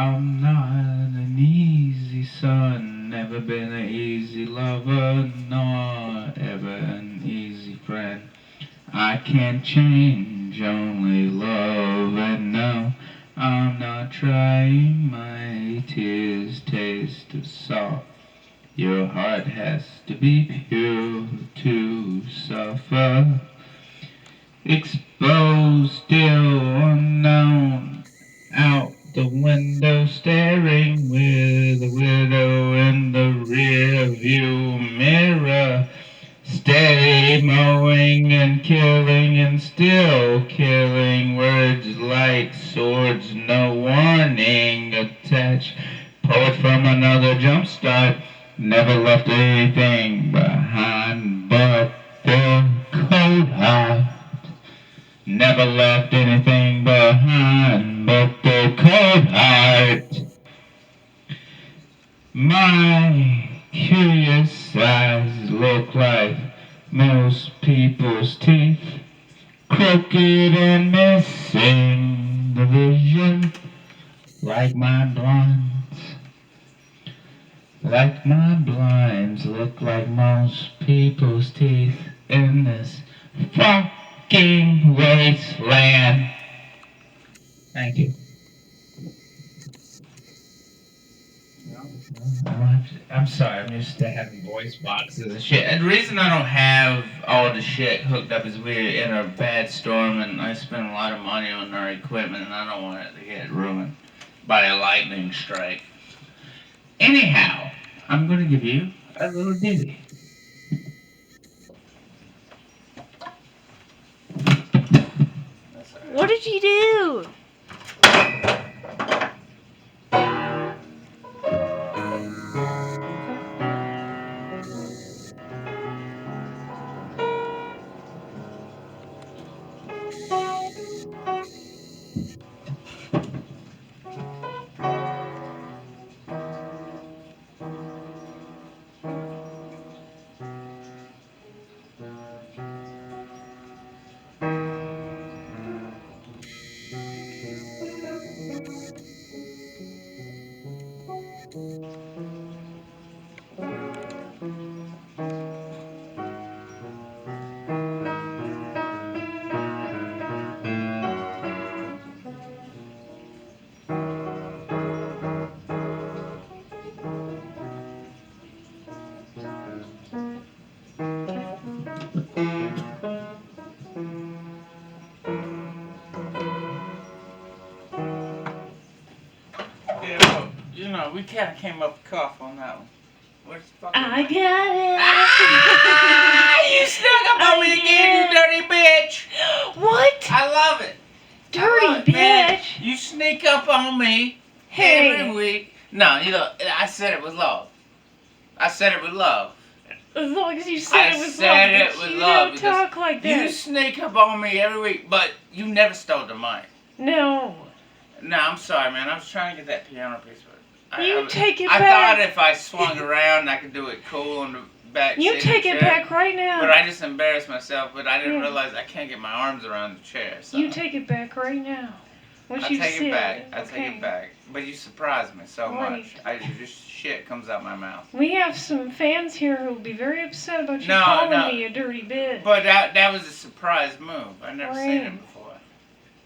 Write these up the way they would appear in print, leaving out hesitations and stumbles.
I'm not an easy son, never been an easy lover, nor ever an easy friend. I can't change, only love, and no, I'm not trying. My tears taste of salt. Your heart has to be pure to suffer. Exposed, still unknown. Out the window, staring with a widow in the rear view mirror. Steady mowing and killing and still killing. Words like swords, no warning attached. Poet from another jumpstart. Never left anything behind but the cold heart. Never left anything behind but the cold heart. My curious eyes look like most people's teeth, crooked and missing the vision, like my blinds. Like my blinds look like most people's teeth in this fucking wasteland. Thank you. I'm sorry, I'm used to having voice boxes and shit. And the reason I don't have all the shit hooked up is we're in a bad storm and I spent a lot of money on our equipment and I don't want it to get ruined by a lightning strike. Anyhow, I'm going to give you a little ditty. What did you do? Yeah, well, you know, we kind of came up with cough on that one. Where's the fucking I mic? got it. Ah! You snuck up on me again, you dirty bitch! What? I love it. Dirty I love it, man. bitch. You sneak up on me Hey. every week. No, you know, I said it with love. I said it with love. As long as you said it with said love. it but with you love don't because talk like You that. sneak up on me every week, but you never stole the mic. No. No, I'm sorry, man. I was trying to get that piano piece, but You take it I back. thought if I swung around, I could do it cool on the back. You seat of take the it chair. back right now. But I just embarrassed myself. But I didn't Yeah. realize I can't get my arms around the chair. So You take it back right now. What I you take said. it back. I Okay. take it back. But you surprised me so Right. much. Just shit comes out my mouth. We have some fans here who will be very upset about you No, calling no. me a dirty bitch. But that was a surprise move. I never seen Right. it before.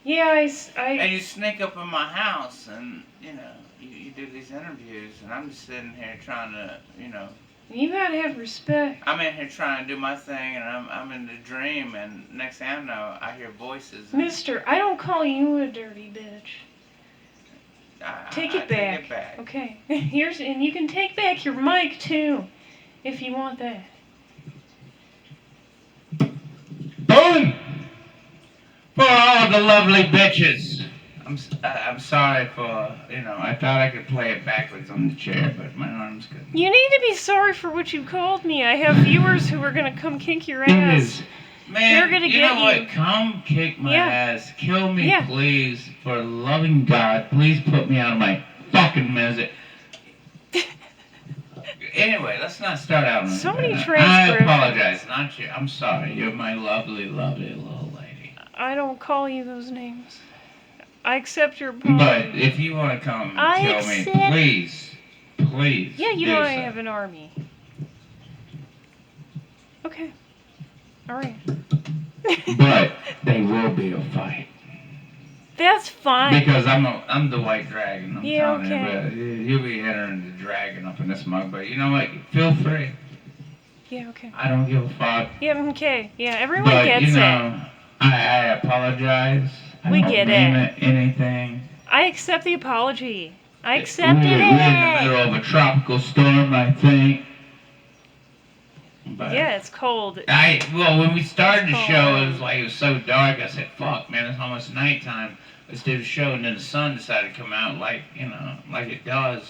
Yeah, And you sneak up in my house, and you know you do these interviews, and I'm just sitting here trying to, you know. You gotta have respect. I'm in here trying to do my thing, and I'm in the dream, and next thing I know, I hear voices. And Mister, I don't call you a dirty bitch. Take it back. Take it back. Okay. And you can take back your mic too, if you want that. Boom! For all the lovely bitches. I'm sorry for, you know, I thought I could play it backwards on the chair, but my arms couldn't. You need to be sorry for what you called me. I have viewers who are gonna come kick your It ass. is. Man, They're gonna you get know what? you. Come kick my Yeah. ass. Kill me, Yeah. please. For the loving God, please put me out of my fucking misery. Anyway, let's not start out on So that. many I transcriptions. apologize. Not you. I'm sorry. You're my lovely, lovely little lady. I don't call you those names. I accept your apology. But if you want to come and tell me, please. Yeah, you do know I so. have an army. Okay. Alright. But there will be a fight. That's fine. Because I'm the white dragon. I'm Yeah, telling okay. you, but you'll be entering the dragon up in this mug. But you know what? Feel free. Yeah, okay. I don't give a fuck. Yeah, okay. Yeah, everyone But gets you know, I apologize. I We don't get mean it. anything. I accept the apology. I accepted We're in the middle it. of a tropical storm, I think. But Yeah, it's cold. well, when we started the It's show, cold. it was so dark. I said, "Fuck, man, it's almost nighttime." Let's do the show, and then the sun decided to come out like it does.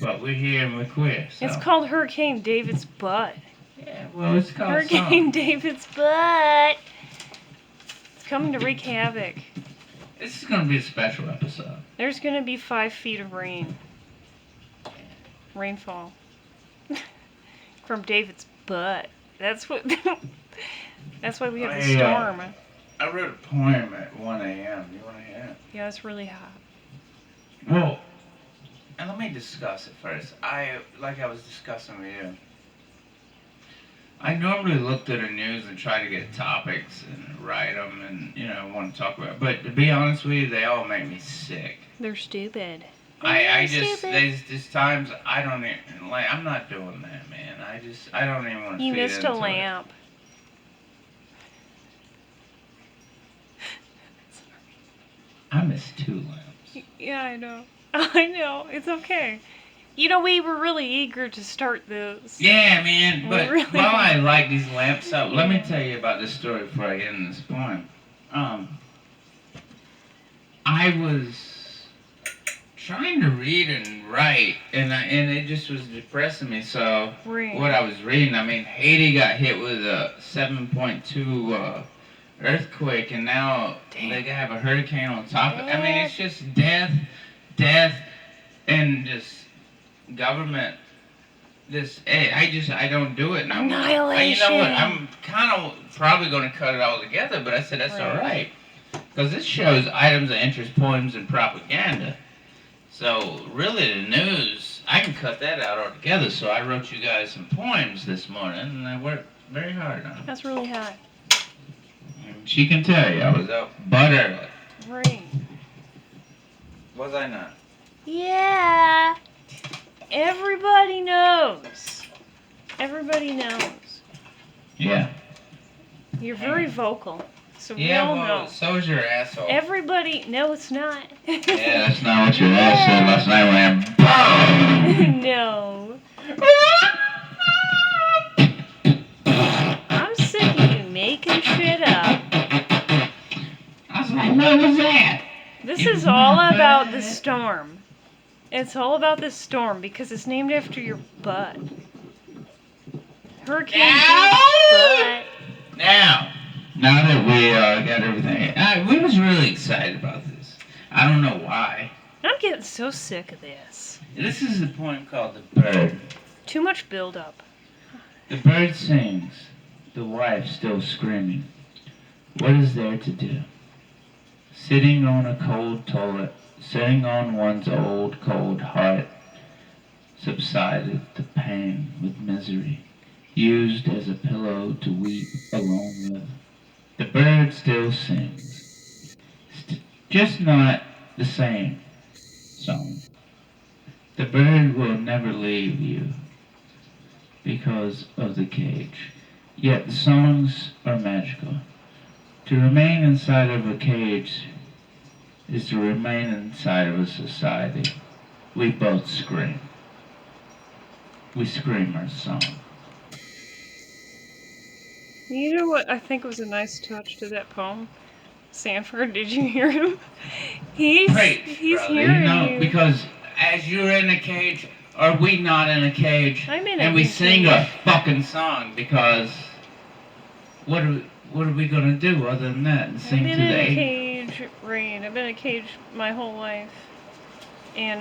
But we're here and we're queer. So. It's called Hurricane David's butt. Yeah, well, it's called Hurricane David's butt. It's coming to wreak havoc. This is gonna be a special episode. There's gonna be 5 feet of rain. Rainfall. From David's butt. That's what. That's why we have the storm. I wrote a poem at 1 a.m. You want to hear it? Yeah, it's really hot. Well, and let me discuss it first. Like I was discussing with you. I normally look through the news and try to get topics and write them and want to talk about it. But to be honest with you, they all make me sick. They're stupid. There's just times I don't even, like, I'm not doing that, man. I don't even want to. You missed a lamp. I missed 2 lamps. Yeah, I know. I know. It's okay. You know, we were really eager to start this. Yeah, man. But really while I light these lamps up, let me tell you about this story before I get into this poem. I was trying to read and write, and it just was depressing me. So what I was reading, I mean, Haiti got hit with a 7.2 earthquake, and now they have a hurricane on top of it. I mean, it's just death, and just government. I don't do it no more. Annihilation. You know what? I'm kind of probably going to cut it all together, but I said that's all right. Because this shows items of interest, poems, and propaganda. So, really, the news, I can cut that out altogether. So, I wrote you guys some poems this morning, and I worked very hard on it. That's really hot. And she can tell you, I was up butt early. Right. Was I not? Yeah. Everybody knows. Everybody knows. Yeah. You're very vocal. So we Yeah, all well, know. so is your asshole. Everybody, no, it's not. Yeah, that's not what your ass said last night when I No. I'm sick of you making shit up. I was like, what was that? This is all about the storm. It's all about the storm because it's named after your butt. Hurricane David's butt. Now that we got everything, we was really excited about this. I don't know why. I'm getting so sick of this. This is a poem called The Bird. Too much build-up. The bird sings, the wife still screaming. What is there to do? Sitting on a cold toilet, sitting on one's old cold heart, subsided the pain with misery, used as a pillow to weep alone with. The bird still sings, just not the same song. The bird will never leave you because of the cage, yet the songs are magical. To remain inside of a cage is to remain inside of a society. We both scream. We scream our song. You know what I think was a nice touch to that poem? Sanford, did you hear him? He's hearing you. Because as you're in a cage, are we not in a cage? I'm in and we sing a fucking song because what are we gonna do other than that? And sing I've been in a cage, Rain. I've been in a cage my whole life. And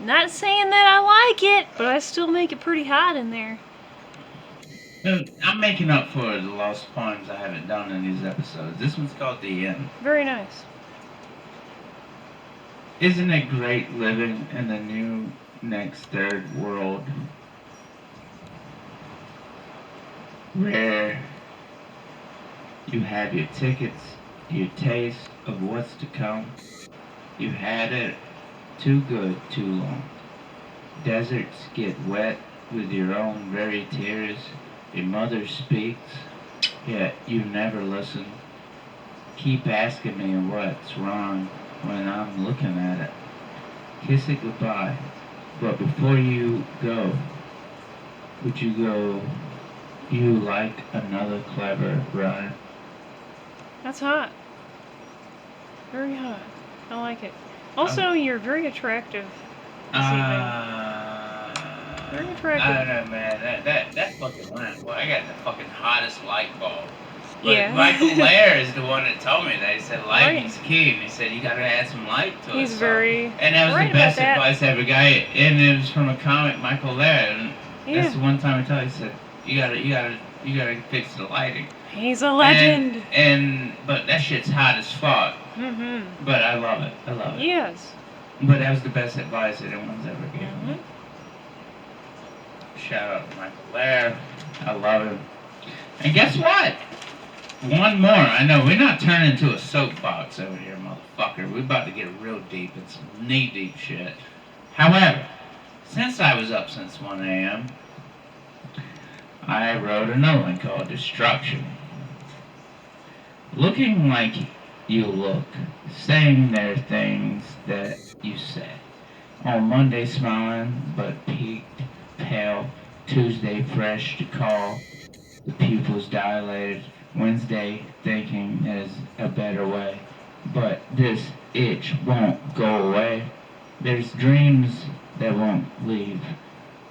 not saying that I like it, but I still make it pretty hot in there. I'm making up for the lost poems I haven't done in these episodes. This one's called The End. Very nice. Isn't it great living in the new next third world? Where you have your tickets, your taste of what's to come. You had it too good too long. Deserts get wet with your own very tears. Your mother speaks, yet you never listen. Keep asking me what's wrong when I'm looking at it. Kiss it goodbye. But before you go, would you go, you like another clever rhyme? That's hot. Very hot. I like it. Also, you're very attractive this evening. Very attractive. I don't know, man. That fucking lamp. Well, I got the fucking hottest light bulb. But Yeah. Michael Lair is the one that told me that. He said lighting's Right. key, and he said you gotta add some light to it. He's so- very And that was right the best about that. advice I ever got. And it was from a comic, Michael Lair. And Yeah. that's the one time I told him, he said, you gotta fix the lighting. He's a legend. But that shit's hot as fuck. Mm-hmm. But I love it. I love it. Yes. But that was the best advice anyone's ever given me. Mhm. Shout out to Michael Lair. I love him. And guess what? One more. I know we're not turning into a soapbox over here, motherfucker. We're about to get real deep in some knee-deep shit. However, since I was up since 1 a.m., I wrote another one called Destruction. Looking like you look, saying there things that you said. On Monday smiling, but peaked, pale. Tuesday fresh to call. The pupils dilated. Wednesday thinking there's a better way. But this itch won't go away. There's dreams that won't leave.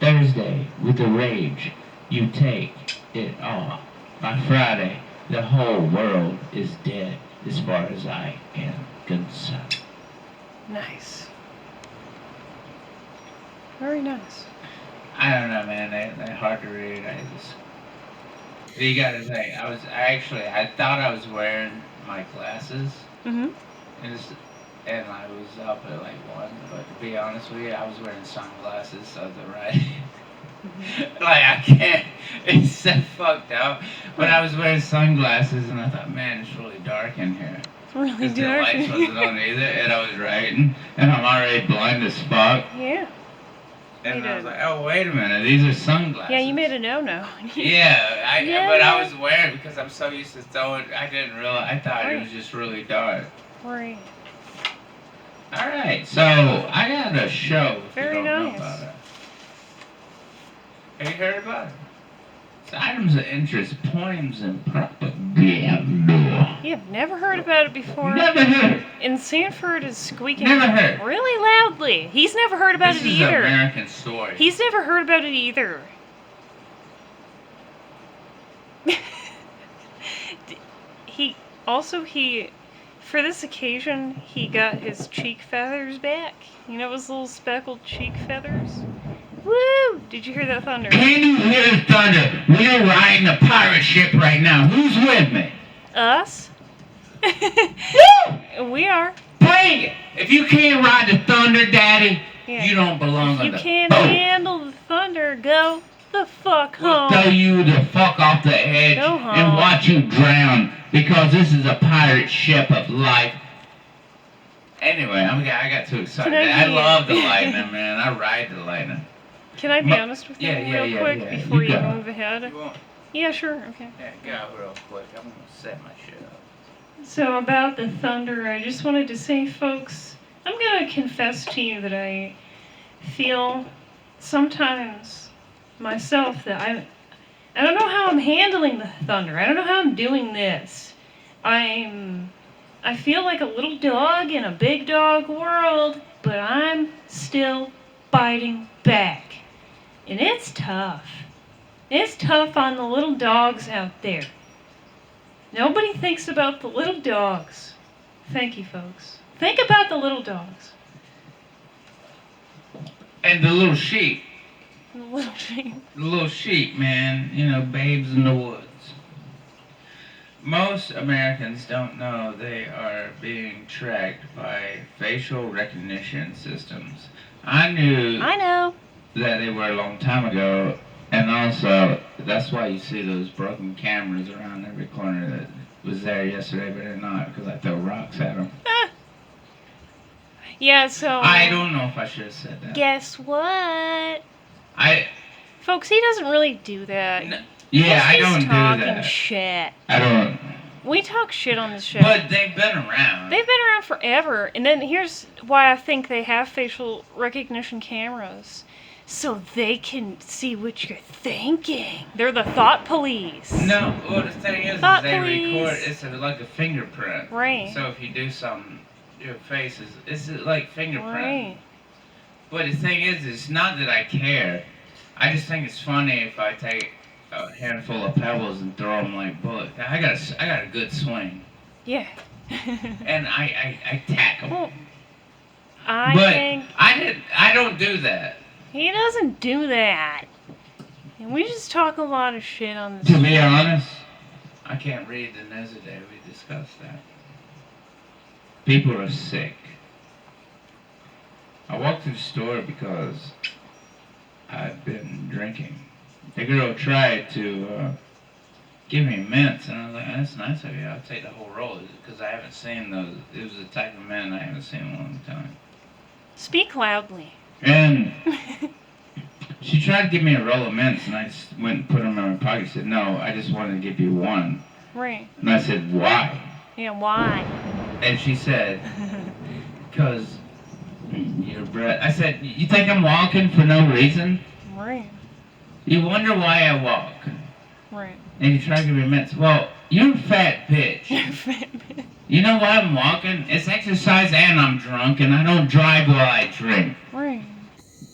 Thursday, with the rage, you take it all. By Friday, the whole world is dead as far as I am concerned. Nice. Very nice. I don't know, man. They're hard to read. You gotta say, I thought I was wearing my glasses, Mm-hmm. and I was up at like 1, but to be honest with you, I was wearing sunglasses, so the right. Like, I can't, it's so fucked up. But I was wearing sunglasses, and I thought, man, it's really dark in here. It's really Because the dark. lights wasn't on either, and I was writing, and I'm already blind as fuck. Yeah. And You I was did. like, oh, wait a minute, these are sunglasses. Yeah, you made a no-no. Yeah, Yeah, but yeah. I was wearing because I'm so used to throwing. I didn't realize. I thought it Right. was just really dark. Right. All right, so I got a show. If Very you don't nice. know about it. Have you heard about it? It's items of interest, poems, and propaganda. You've never heard about it before. Never heard. And Sanford is squeaking Never heard. really loudly. He's never heard about This it is either. an American story. He's never heard about it either. he for this occasion he got his cheek feathers back. You know his little speckled cheek feathers? Woo! Did you hear that thunder? Can you hear the thunder? We're riding a pirate ship right now. Who's with me? Us? Woo! We are. Bring it. If you can't ride the thunder, Daddy, Yeah. you don't belong If on you the can't boat. handle the thunder, go the fuck We'll home. throw you the fuck off the edge Go home. and watch you drown because this is a pirate ship of life. Anyway, I got too excited. Can I I be- love the lightning, man. I ride the lightning. Can I be honest with you Yeah, real quick yeah. before you go. move ahead? You want? Yeah, sure. Okay. Yeah, go real quick. I'm gonna set my shit up. So about the thunder, I just wanted to say, folks, I'm going to confess to you that I feel sometimes myself that I don't know how I'm handling the thunder. I don't know how I'm doing this. I feel like a little dog in a big dog world, but I'm still biting back. And it's tough. It's tough on the little dogs out there. Nobody thinks about the little dogs. Thank you, folks. Think about the little dogs. And the little sheep. The little sheep. The little sheep, man. You know, babes in the woods. Most Americans don't know they are being tracked by facial recognition systems. I knew I know. that they were a long time ago, and also that's why you see those broken cameras around every corner that was there yesterday, but they're not because I throw rocks at them. Yeah, so. I don't know if I should have said that. Guess what? I Folks, he doesn't really do that. yeah, I He's don't do talking that. shit. I don't. We talk shit on this show. But they've been around. They've been around forever. And then here's why I think they have facial recognition cameras. So they can see what you're thinking. They're the thought police. No, well the thing is Thought they police. record. It's like a fingerprint. Right. So if you do something, your face is it's like fingerprint. Right. But the thing is, it's not that I care. I just think it's funny if I take a handful of pebbles and throw them like bullets. I got a good swing, Yeah. and I tack them. Well, I But think I don't do that. he doesn't do that. And we just talk a lot of shit on this. To be honest, I can't read the news today. We discussed that. People are sick. I walked to the store because I've been drinking. The girl tried to give me mints, and I was like, that's nice of you. I'll take the whole roll, because I haven't seen those. It was the type of mint I haven't seen in a long time. Speak loudly. And she tried to give me a roll of mints, and I just went and put them in my pocket. She said, no, I just wanted to give you one. Right. And I said, why? Yeah, why? And she said, because your breath. I said, you think I'm walking for no reason? Right. You wonder why I walk. Right. And you try to give me mints. Well, you're a fat bitch. You know why I'm walking? It's exercise and I'm drunk, and I don't drive while I drink. Right.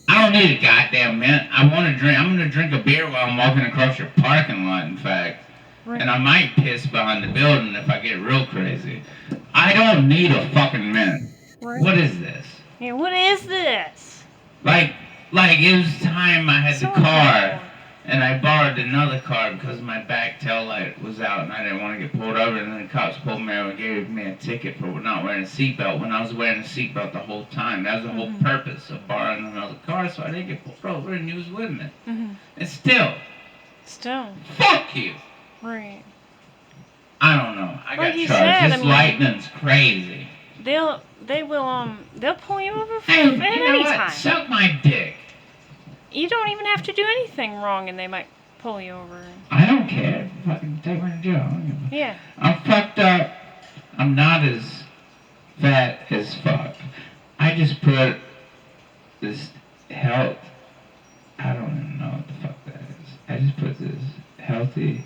I don't need a goddamn mint. I want to drink. I'm going to drink a beer while I'm walking across your parking lot, in fact. Right. And I might piss behind the building if I get real crazy. I don't need a fucking mint. Right. What is this? Yeah, what is this? Like it was time I had So the car, and I borrowed another car because my back tail light was out and I didn't want to get pulled over, and then the cops pulled me over and gave me a ticket for not wearing a seatbelt when I was wearing a seatbelt the whole time. That was the whole purpose of borrowing another car, so I didn't get pulled over and you was with me. Mm-hmm. And still, fuck you. Right. I don't know. I Like got you charged. said, This I mean- lightning's crazy. They'll pull you over Hey, at you know any what? time. Suck my dick. You don't even have to do anything wrong, and they might pull you over. I don't care. Fucking take me to jail. I don't give a- Yeah. I'm fucked up. I'm not as fat as fuck. I just put this health. I don't even know what the fuck that is. I just put this healthy.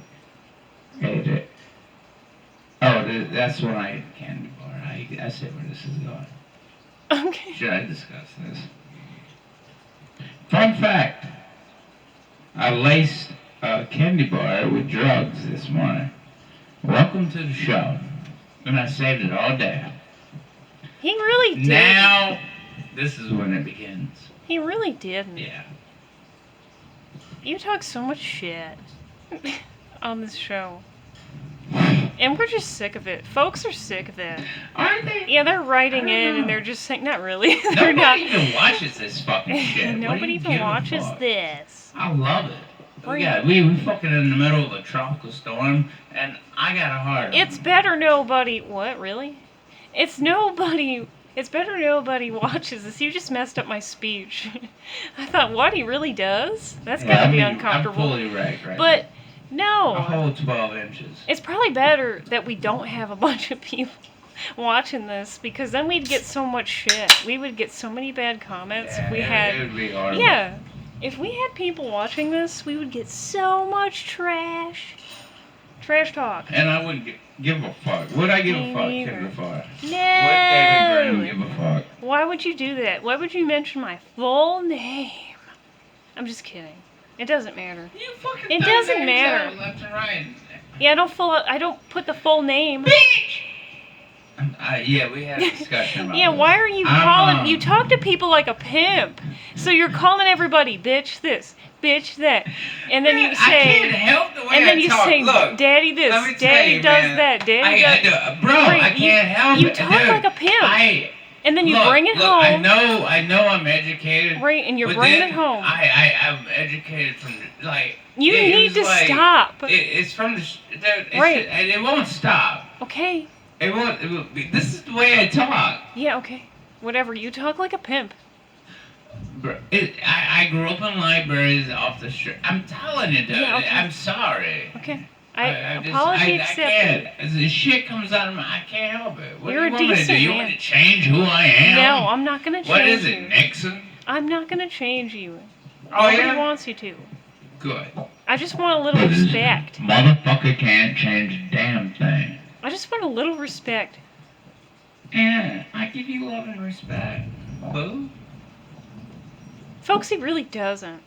That's when I ate a candy bar. I see where this is going. Okay. Should I discuss this? Fun fact. I laced a candy bar with drugs this morning. Welcome to the show. And I saved it all day. He really did. Now, this is when it begins. He really did. Yeah. You talk so much shit on this show. And we're just sick of it. Folks are sick of it. Aren't they? Yeah, they're writing I don't in know. and they're just saying, not really. They're Nobody not. even watches this fucking shit. What do Nobody you even give a watches fuck? this. I love it. Right. We fucking in the middle of a tropical storm, and I got a heart. It's better nobody. What, really? It's nobody. It's better nobody watches this. You just messed up my speech. I thought, what? He really does? That's gotta be uncomfortable. I'm fully wrecked right But now. A no. whole 12 inches. It's probably better that we don't have a bunch of people watching this, because then we'd get so much shit. We would get so many bad comments if we had. It would be horrible. Yeah. If we had people watching this, we would get so much trash. Trash talk. And I wouldn't give a fuck. Would I give Me a fuck? neither. Give a fuck. Would No. David Graham give a fuck? Why would you do that? Why would you mention my full name? I'm just kidding. It doesn't matter. You fucking It throw doesn't names matter. out left and right. Yeah, I don't put the full name. Bitch! Yeah, we had a discussion about Yeah, this. why are you calling? You talk to people like a pimp. So you're calling everybody bitch this, bitch that, and then you I say, can't help the way and then I you talk. say, Look, daddy this, let me tell daddy you, does man, that, daddy does. bro, I can't help you it. talk Dude, like a pimp. And then you bring it home. I know I'm educated. Right, and you're but bringing then it home. I'm educated from, like... You need to stop. It's from the... Right. It won't stop. Okay. It won't... This is the way I talk. Yeah, okay. Whatever. You talk like a pimp. Bro, I grew up in libraries off the street. I'm telling you, dude. Yeah, okay. I'm sorry. Okay. Apology accepted. I can't. The shit comes out of my... I can't help it. What You're do a you want me to do? decent You man. want me to change who I am? No, I'm not going to change you. What is it, Nixon? I'm not going to change you. Oh, Nobody yeah? wants you to. Good. I just want a little respect. Motherfucker can't change a damn thing. I just want a little respect. Yeah, I give you love and respect. Boo. Folks, he really doesn't.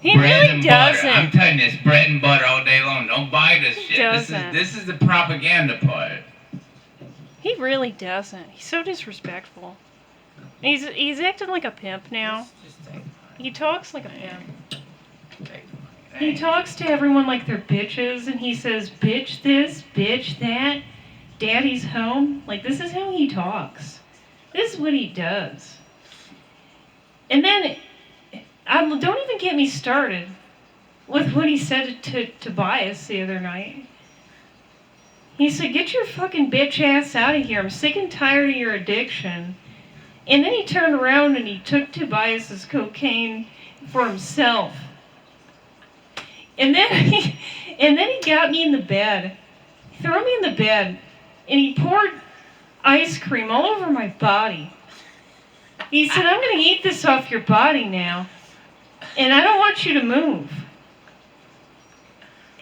He Bread really and doesn't. butter. I'm telling you, it's bread and butter all day long. Don't buy this shit. Doesn't. This is the propaganda part. He really doesn't. He's so disrespectful. He's acting like a pimp now. Just take He talks like a pimp. Take He talks to everyone like they're bitches, and he says, bitch this, bitch that, daddy's home. Like, this is how he talks. This is what he does. And then, don't even get me started with what he said to Tobias the other night. He said, get your fucking bitch ass out of here. I'm sick and tired of your addiction. And then he turned around and he took Tobias's cocaine for himself. And then he got me in the bed. He threw me in the bed, and he poured ice cream all over my body. He said, I'm going to eat this off your body now, and I don't want you to move.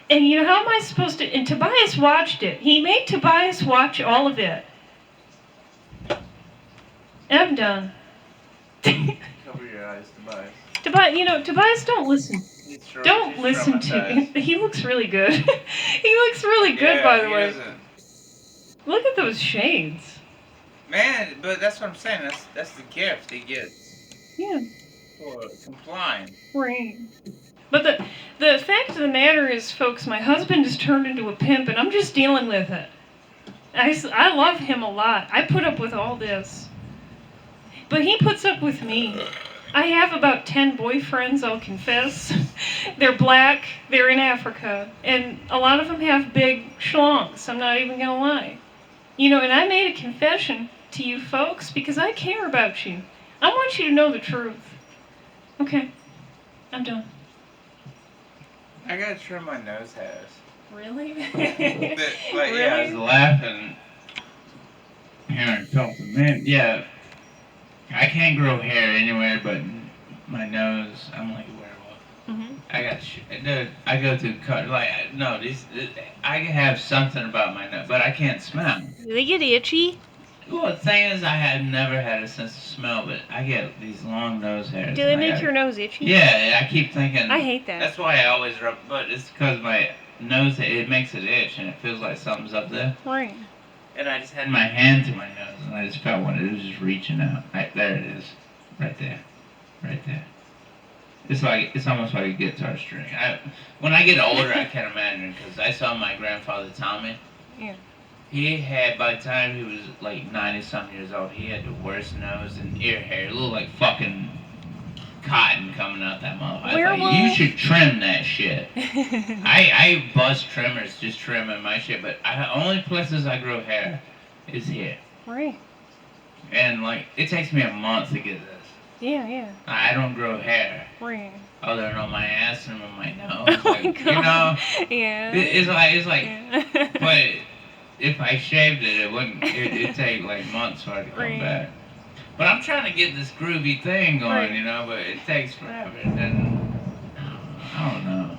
And you know, how am I supposed to... And Tobias watched it. He made Tobias watch all of it. And I'm done. Cover your eyes, Tobias. Tobias, don't listen. Don't listen to him. He looks really good. He looks really good, by the way. Look at those shades. Man, but that's what I'm saying. That's the gift he gets. Yeah. For complying. Right. But the fact of the matter is, folks, my husband has turned into a pimp, and I'm just dealing with it. I love him a lot. I put up with all this. But he puts up with me. I have about 10 boyfriends, I'll confess. They're black, they're in Africa, and a lot of them have big schlongs, I'm not even gonna lie. You know, and I made a confession to you folks because I care about you. I want you to know the truth. Okay, I'm done. I gotta trim my nose hairs. Really? Really? Yeah, I was laughing. Hearing something. Man, yeah. I can't grow hair anywhere but my nose. I'm like a werewolf. Mm-hmm. I got dude, I go through cut like no. I have something about my nose, but I can't smell. Do they get itchy? Well, the thing is, I had never had a sense of smell, but I get these long nose hairs. Do they make your nose itchy? Yeah, I keep thinking. I hate that. That's why I always rub. But it's because my nose it makes it itch and it feels like something's up there. Right. And I just had my hand to my nose, and I just felt one. It was just reaching out. There it is, right there, right there. It's almost like a guitar string. When I get older, I can't imagine because I saw my grandfather Tommy. Yeah. He had, by the time he was like 90-something years old, he had the worst nose and ear hair. It looked like fucking cotton coming out that motherfucker. I thought, you should trim that shit. I bust trimmers just trimming my shit, but only places I grow hair is here. Right. And like, it takes me a month to get this. Yeah. I don't grow hair. Right. Other than on my ass and on my nose. Oh like, my God. Yeah. Yeah. It's like, Yeah. but if I shaved it, it wouldn't. It'd take like months for it to come back. But I'm trying to get this groovy thing going, you know. But it takes forever. And I don't know.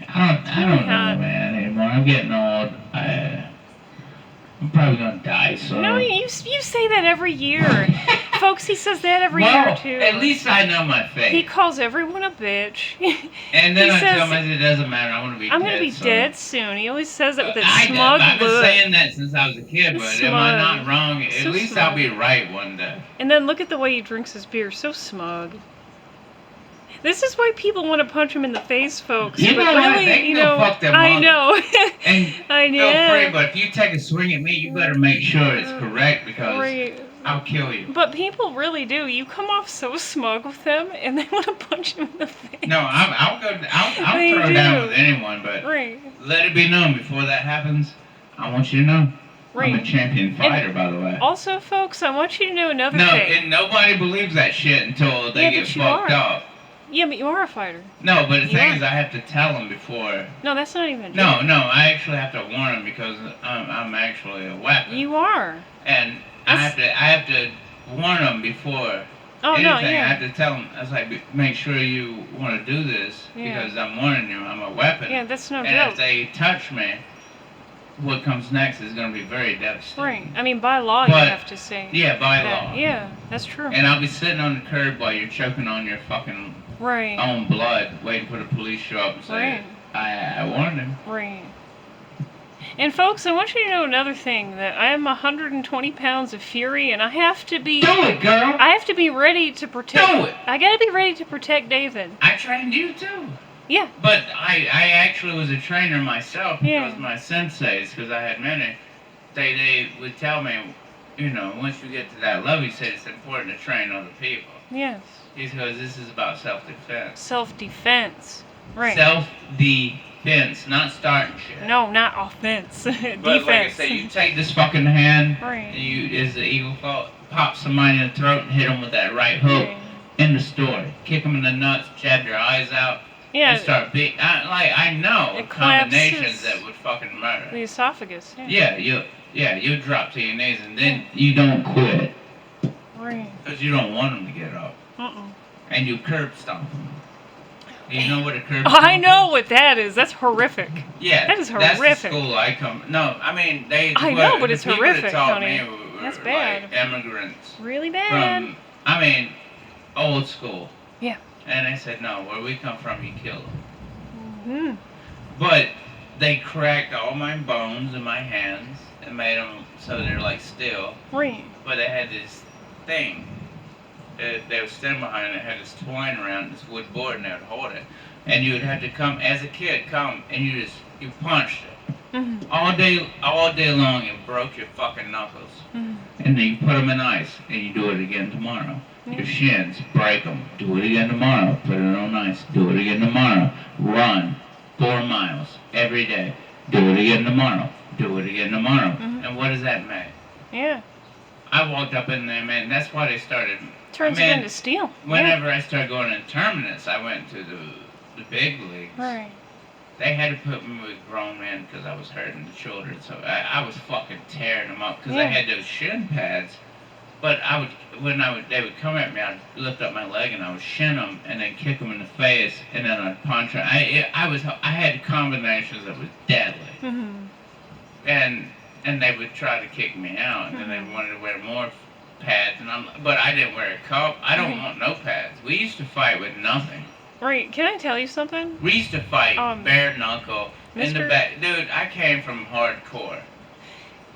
I don't know, man. Anymore. I'm getting old. I'm probably gonna die soon. No, you say that every year. Folks, he says that every Well, year, too. at least I know my fate. He calls everyone a bitch. And then he I says, tell him, it doesn't matter, I'm gonna be I'm dead gonna be soon. dead soon. He always says it with that smug I've been look. saying that since I was a kid, but am I not wrong? At So least smug. I'll be right one day. And then look at the way he drinks his beer. So smug. This is why people want to punch him in the face, folks. You but know what? really, They can you go know, fuck their I mother. know. And I feel know. free, but if you take a swing at me, you better make sure it's correct because Right. I'll kill you. But people really do. You come off so smug with them, and they want to punch him in the face. No, I'll They throw do. down with anyone, but Right. let it be known before that happens. I want you to know I'm a Right. champion fighter, by the way. Also, folks, I want you to know another No, thing. and nobody believes that shit until they Yeah, get but you fucked are. up. Yeah, but you are a fighter. No, but the You thing are. is, I have to tell them before. No, that's not even. No, I actually have to warn them because I'm actually a weapon. You are. And I have to warn them before Oh anything. no, I yeah. have to tell them. I was like, make sure you want to do this Yeah. because I'm warning you. I'm a weapon. Yeah, that's no and joke. if they touch me, what comes next is going to be very devastating. Right. I mean, by law, you But- have to say. Yeah, by that. law. Yeah, that's true. And I'll be sitting on the curb while you're choking on your fucking Right. own blood, waiting for the police to show up and say, I warned him. Right. And folks, I want you to know another thing, that I am 120 pounds of fury, and I have to be. Do it, girl. I have to be ready to protect. Do it. I gotta be ready to protect David. I trained you too. Yeah. But I actually was a trainer myself Yeah. because my senseis, because I had many, they would tell me, you know, once you get to that level, he said it's important to train other people. Yes. Because this is about self-defense. Self-defense. Right. Self-defense, not starting shit. No, not offense. But Defense. like I say, you take this fucking hand, Right. and you, as the eagle pop somebody in the throat and hit them with that right hook. Right. End of story. Kick them in the nuts, jab their eyes out, Yeah. and start beating. I know It combinations collapses that would fucking murder. the esophagus. Yeah. You drop to your knees and then you don't quit Right. because you don't want them to get up, and you curb stomp them. You know what a curb stomp I know is? what that is. That's horrific. Yeah, That is That's horrific. the school I come. No, I mean they. I know, but the it's people horrific, that taught honey. me were That's bad. Like immigrants Really bad. from. I mean, old school. Yeah. And I said, no, where we come from, you kill them. Hmm. But they cracked all my bones in my hands and made them so they're like steel. Right. But they had this thing. They were standing behind it, had this twine around this wood board, and they would hold it. And you would have to come, as a kid, and you punched it. Mm-hmm. All day long, and broke your fucking knuckles. Mm-hmm. And then you put them in ice, and you do it again tomorrow. Your shins, break them. Do it again tomorrow. Put it on ice. Do it again tomorrow. Run 4 miles every day. Do it again tomorrow. Do it again tomorrow. Mhm. And what does that make? Yeah. I walked up in there, man. That's why they started. Turns I mean, it into steel. Whenever I started going in tournaments, I went to the big leagues. Yeah. Right. They had to put me with grown men because I was hurting the children. So I was fucking tearing them up because I Yeah. had those shin pads. But they would come at me, I'd lift up my leg and I would shin them and then kick them in the face and then I'd punch them. I had combinations that was deadly. Mm-hmm. And they would try to kick me out and then they wanted to wear more pads but I didn't wear a cup. I don't want no pads. We used to fight with nothing. Right. Can I tell you something? We used to fight bare knuckle in the Mr. back. Dude, I came from hardcore.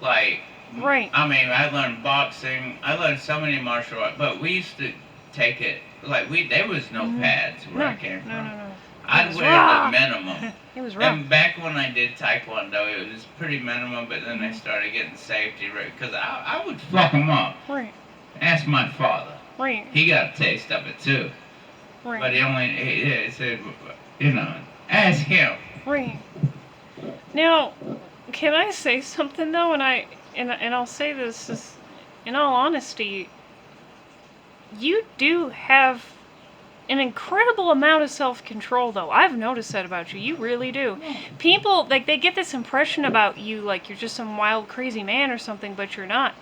Like, Right. I mean, I learned boxing. I learned so many martial arts, but we used to take it like there was no pads where I came from. No. I'd was wear raw. the minimum. It was rough. And back when I did Taekwondo, it was pretty minimum, but then they started getting safety because I would fuck them up. Right. Ask my father. Right. He got a taste of it too, Right. but he said, ask him. Right. Now, can I say something though? And I'll say this in all honesty. You do have an incredible amount of self-control, though. I've noticed that about you. You really do. People, like, they get this impression about you, like you're just some wild, crazy man or something, but you're not.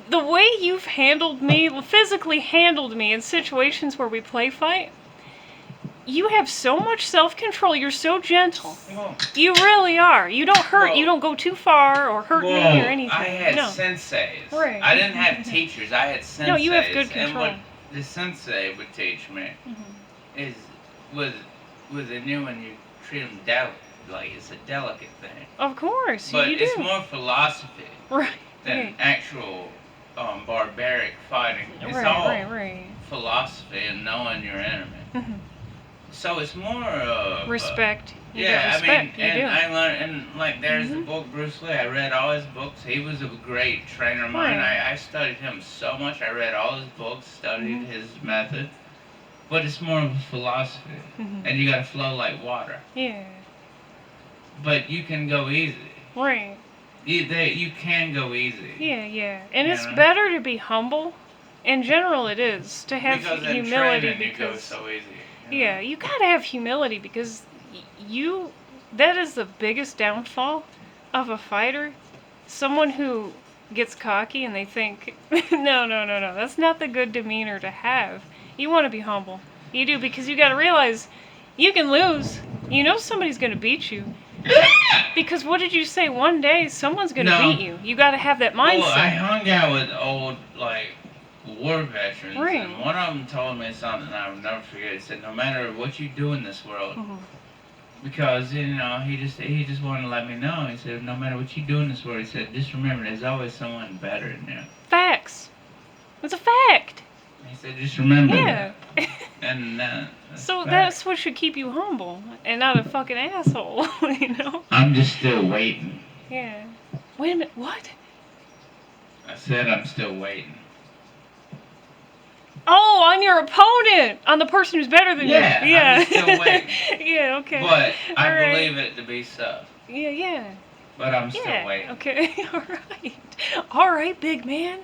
The way you've physically handled me in situations where we play fight, You have so much self-control. You're so gentle. Well, You really are. You don't hurt. Well- you don't go too far or hurt me or anything. I had no. senseis. Right. I didn't have teachers. I had senseis. No, you have good And control. what the sensei would teach me is was a new one. You treat them like it's a delicate thing. Of course, But you do. it's more philosophy Right. than Right. actual barbaric fighting. It's Right. all Right. philosophy and knowing your enemy. Right. So it's more of Respect. You yeah, get respect. I mean, and you do. I learned, and like there's the Mhm. book Bruce Lee. I read all his books. He was a great trainer of mine. Right. I studied him so much. I read all his books, studied Mhm. his method. But it's more of a philosophy, Mhm. and you got to flow like water. Yeah. But you can go easy. Right. You can go easy. Yeah. Yeah. And it's Yeah. better to be humble. In general, it is to have Because in humility training, you go because so easy. yeah, you gotta have humility because you that is the biggest downfall of a fighter. Someone who gets cocky and they think, no, that's not the good demeanor to have. You want to be humble. You do because you got to realize you can lose. You know somebody's going to beat you. Because what did you say? One day someone's going to No. beat you. You got to have that mindset. Well, I hung out with old war veterans, Right. and one of them told me something I will never forget. He said, "No matter what you do in this world, Mhm. because he just wanted to let me know. He said, no matter what you do in this world, he said, just remember, there's always someone better than you. Facts. It's a fact. He said, just remember Yeah. that. And So fact. that's what should keep you humble and not a fucking asshole, you know? I'm just still waiting. Yeah. Wait a minute, what? I said I'm still waiting. Oh, on your opponent! On the person who's better than Yeah, you. Yeah. I'm still waiting. Yeah, okay. But I All right. believe it to be so. Yeah. But I'm still Yeah. waiting. Okay, alright. Alright, big man.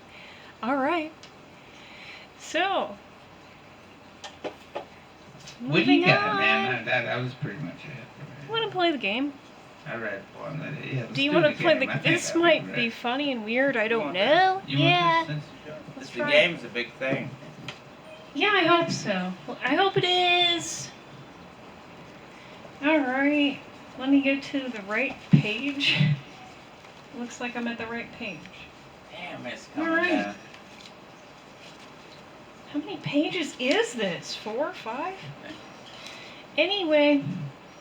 Alright. So. What do you moving got, on. man? That was pretty much it. You want to play the game? I read one that yeah. Do you want to play the game? This might be funny and weird, I don't want know. You Yeah. want this? Let's The try. game's a big thing. Yeah, I hope so. Well, I hope it is. Alright, let me go to the right page. Looks like I'm at the right page. Damn, it's coming Alright. down. How many pages is this? 4 or 5? Anyway,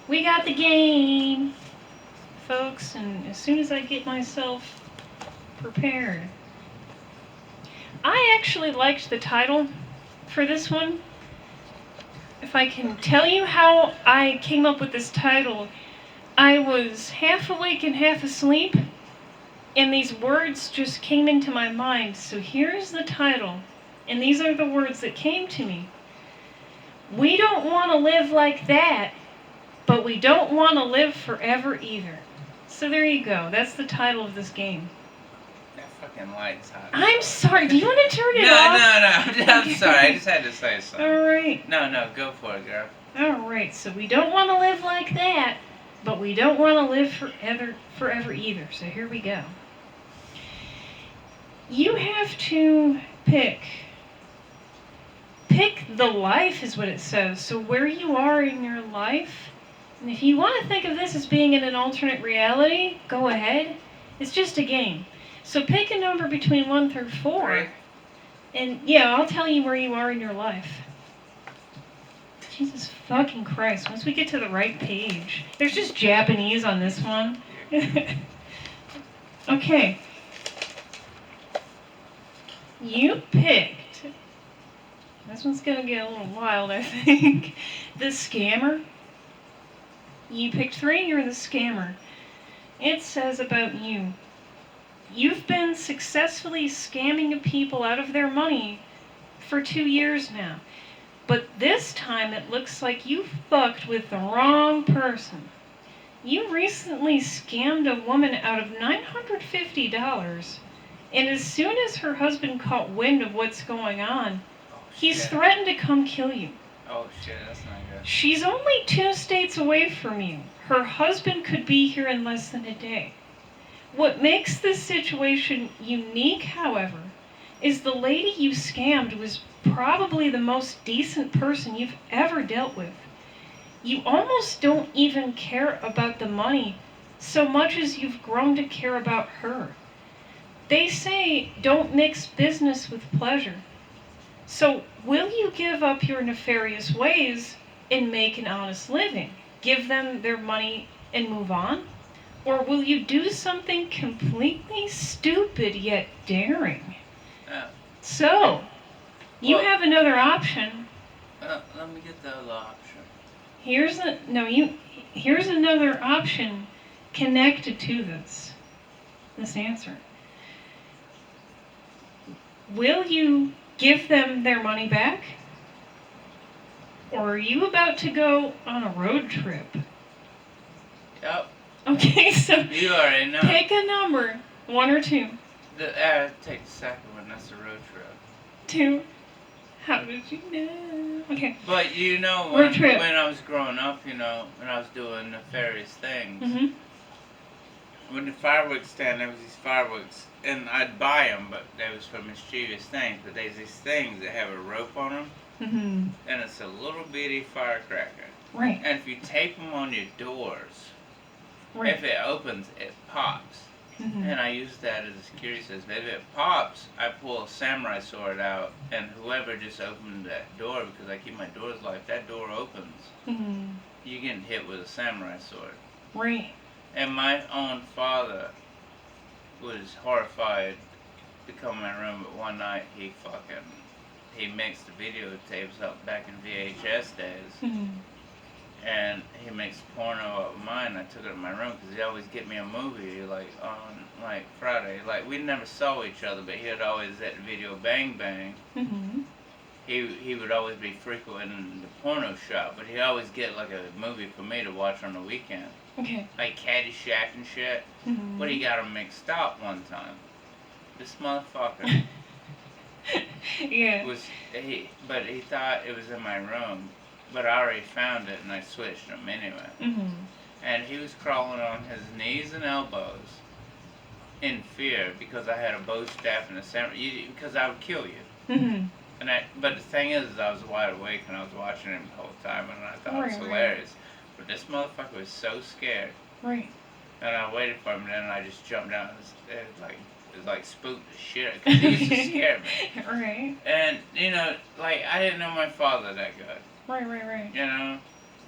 we got the game, folks, and as soon as I get myself prepared. I actually liked the title for this one. If I can tell you how I came up with this title, I was half awake and half asleep, and these words just came into my mind. So here's the title, and these are the words that came to me. We don't want to live like that, but we don't want to live forever either. So there you go. That's the title of this game. That fucking light's hot. I'm sorry. Do you want to turn it No, off? no. I'm sorry. I just had to say something. All right. No, go for it, girl. All right. So we don't want to live like that, but we don't want to live forever either. So here we go. You have to pick the life is what it says. So where you are in your life, and if you want to think of this as being in an alternate reality, go ahead. It's just a game. So pick a number between 1 through 4. Right. And yeah, I'll tell you where you are in your life. Jesus fucking Christ. Once we get to the right page. There's just Japanese on this one. Okay. You picked. This one's gonna get a little wild, I think. The scammer. You picked 3, you're the scammer. It says about you. You've been successfully scamming people out of their money for 2 years now. But this time it looks like you fucked with the wrong person. You recently scammed a woman out of $950, and as soon as her husband caught wind of what's going on, he's shit. threatened to come kill you. Oh shit, that's not good. She's only 2 states away from you. Her husband could be here in less than a day. What makes this situation unique, however, is the lady you scammed was probably the most decent person you've ever dealt with. you almost don't even care about the money so much as you've grown to care about her. They say don't mix business with pleasure. So, will you give up your nefarious ways and make an honest living? Give them their money and move on? Or will you do something completely stupid yet daring? Yeah. So, you Well- have another option. Let me get the other option. Here's another option connected to this answer. Will you give them their money back? Or are you about to go on a road trip? Yep. Okay, so You already know. pick a number, 1 or 2. Take the second one. That's the road trip. 2. How did you know? Okay. But you know, Road trip. when I was growing up, you know, when I was doing nefarious things, Mhm. when the fireworks stand, there was these fireworks, and I'd buy them, but they was for mischievous things. But there's these things that have a rope on them, Mhm. and it's a little bitty firecracker. Right. And if you tape them on your doors, Right. if it opens, it pops. Mhm. And I use that as a security system. If it pops, I pull a samurai sword out, and whoever just opened that door, because I keep my doors locked, that door opens. Mhm. You getting hit with a samurai sword. Right. And my own father was horrified to come in my room, but one night he mixed the videotapes up back in VHS days, Mhm. and he makes porno of mine. I took it in my room because he always get me a movie like on like Friday. Like we never saw each other, but he'd always at the video Bang Bang. Mhm. He would always be frequenting the porno shop, but he'd always get like a movie for me to watch on the weekend, Okay. like Caddyshack and shit. Mhm. But he got them mixed up one time. This motherfucker Yeah. but he thought it was in my room, but I already found it and I switched them anyway. Mhm. And he was crawling on his knees and elbows in fear because I had a bow staff and a samurai, because I would kill you. Mhm. But the thing is, I was wide awake and I was watching him the whole time, and I thought it was Right, right. hilarious. But this motherfucker was so scared, Right. and I waited for him, and then I just jumped down. It was like spooked the shit, because he used to scare me. Right. And you know, like I didn't know my father that good. Right. Right. You know,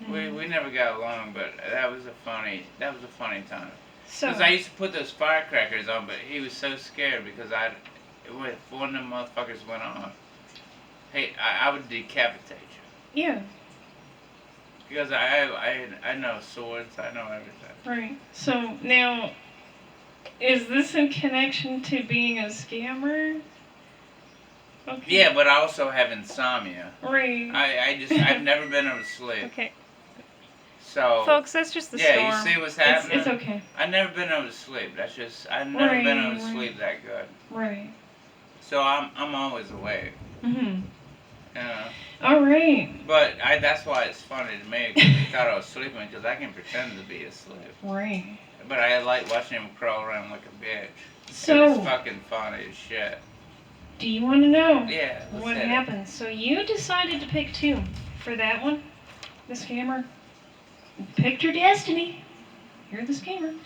we never got along, but that was a funny time. So. Because I used to put those firecrackers on, but he was so scared because if one of them motherfuckers went off, hey, I would decapitate you. Yeah. Because I know swords, I know everything. Right. So now, is this in connection to being a scammer? Okay. Yeah, but I also have insomnia. Right. I've never been able to sleep. Okay. So. Folks, that's just the Yeah, storm. you see what's happening? It's okay. I've never been able to sleep. I've never been able to Right. sleep that good. Right. So I'm always awake. Mhm. You know? All right. But that's why it's funny to me, because he thought I was sleeping, because I can pretend to be asleep. Right. But I like watching him crawl around like a bitch. So, It's fucking funny as shit. do you want to know Yeah. let's what hit it. happened? So you decided to pick 2 for that one, the scammer. Picked your destiny. You're the scammer.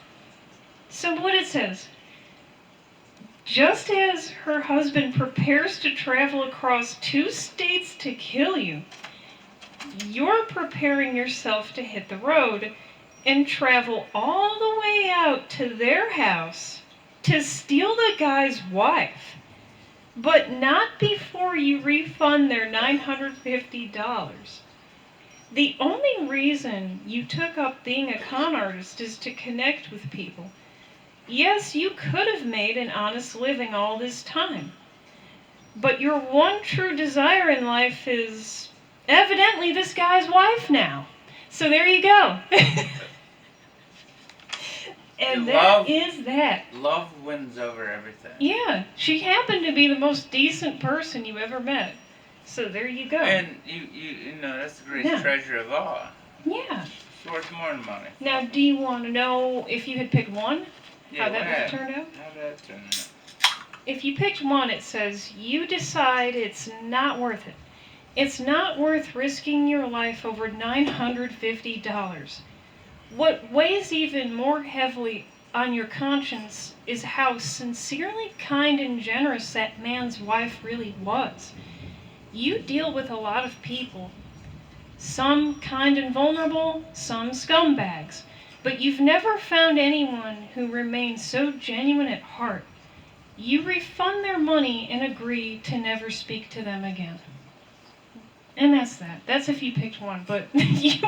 So what it says. Just as her husband prepares to travel across 2 states to kill you, you're preparing yourself to hit the road and travel all the way out to their house to steal the guy's wife, but not before you refund their $950. The only reason you took up being a con artist is to connect with people. Yes, you could have made an honest living all this time. But your one true desire in life is evidently this guy's wife now. So there you go. And that is that. Love wins over everything. Yeah, she happened to be the most decent person you ever met. So there you go. And you know, that's the greatest Yeah. treasure of all. Yeah. It's worth more than money. Now, do you want to know if you had picked 1? Yeah, How that would have what turned out? How did that turn out? If you picked 1, it says you decide it's not worth it. It's not worth risking your life over $950. What weighs even more heavily on your conscience is how sincerely kind and generous that man's wife really was. You deal with a lot of people, some kind and vulnerable, some scumbags, but you've never found anyone who remains so genuine at heart. You refund their money and agree to never speak to them again. And that's that. That's if you picked one. But you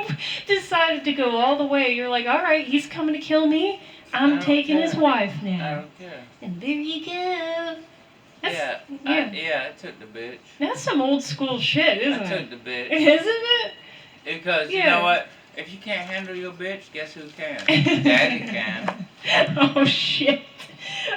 decided to go all the way. You're like, all right, he's coming to kill me. I I'm don't taking care. his wife I now. don't care. And there you go. That's, I took the bitch. That's some old school shit, isn't I it? took the bitch. Isn't it? Because you Yeah. know what? If you can't handle your bitch, guess who can? Daddy can. Oh, shit.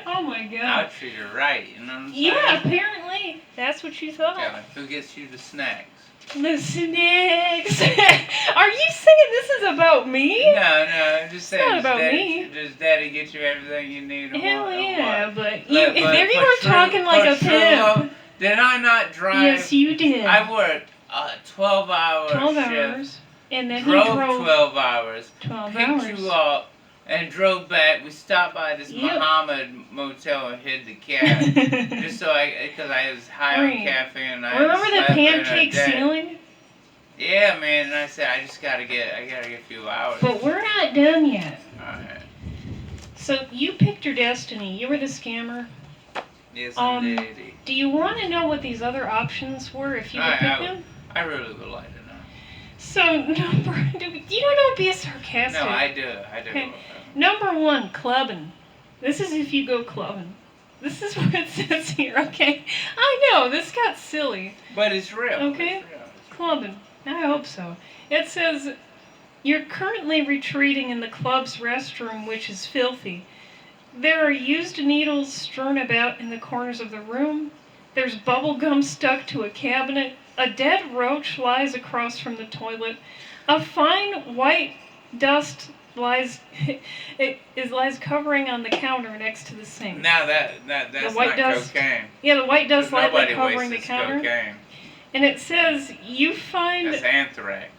Oh, my God. I'll treat her right, you know what I'm saying? Yeah, apparently. That's what you thought. Yeah, who gets you the snacks? The snacks. Are you saying this is about me? No, just saying. not about daddy, me. Does daddy get you everything you need? Hell yeah, what? but But there you for were talking like a for true pimp. love, did I not drive? Yes, you did. I worked a 12-hour 12 shift. hours. And then drove he drove 12 hours. 12 Picked hours. you up and drove back. We stopped by this Yep. Muhammad motel and hid the cab. Just so because I was high Right. on caffeine. And I Remember the slept in a pancake day. ceiling? Yeah, man. And I said I gotta get a few hours. But we're not done yet. Alright. So you picked your destiny. You were the scammer. Yes, Do indeed. you want to know what these other options were if you would I pick them? I really would like to know. So you don't be sarcastic. No, I do. Okay. Number 1, clubbing. This is if you go clubbing. This is what it says here, okay? I know, this got silly. But it's real. Okay. It's real. Clubbing. I hope so. It says, you're currently retreating in the club's restroom, which is filthy. There are used needles strewn about in the corners of the room. There's bubble gum stuck to a cabinet. A dead roach lies across from the toilet. A fine white dust lies covering on the counter next to the sink. Now that's white not dust. cocaine. Yeah, the white dust lightly Nobody covering the wastes counter. cocaine. And it says you find That's anthrax.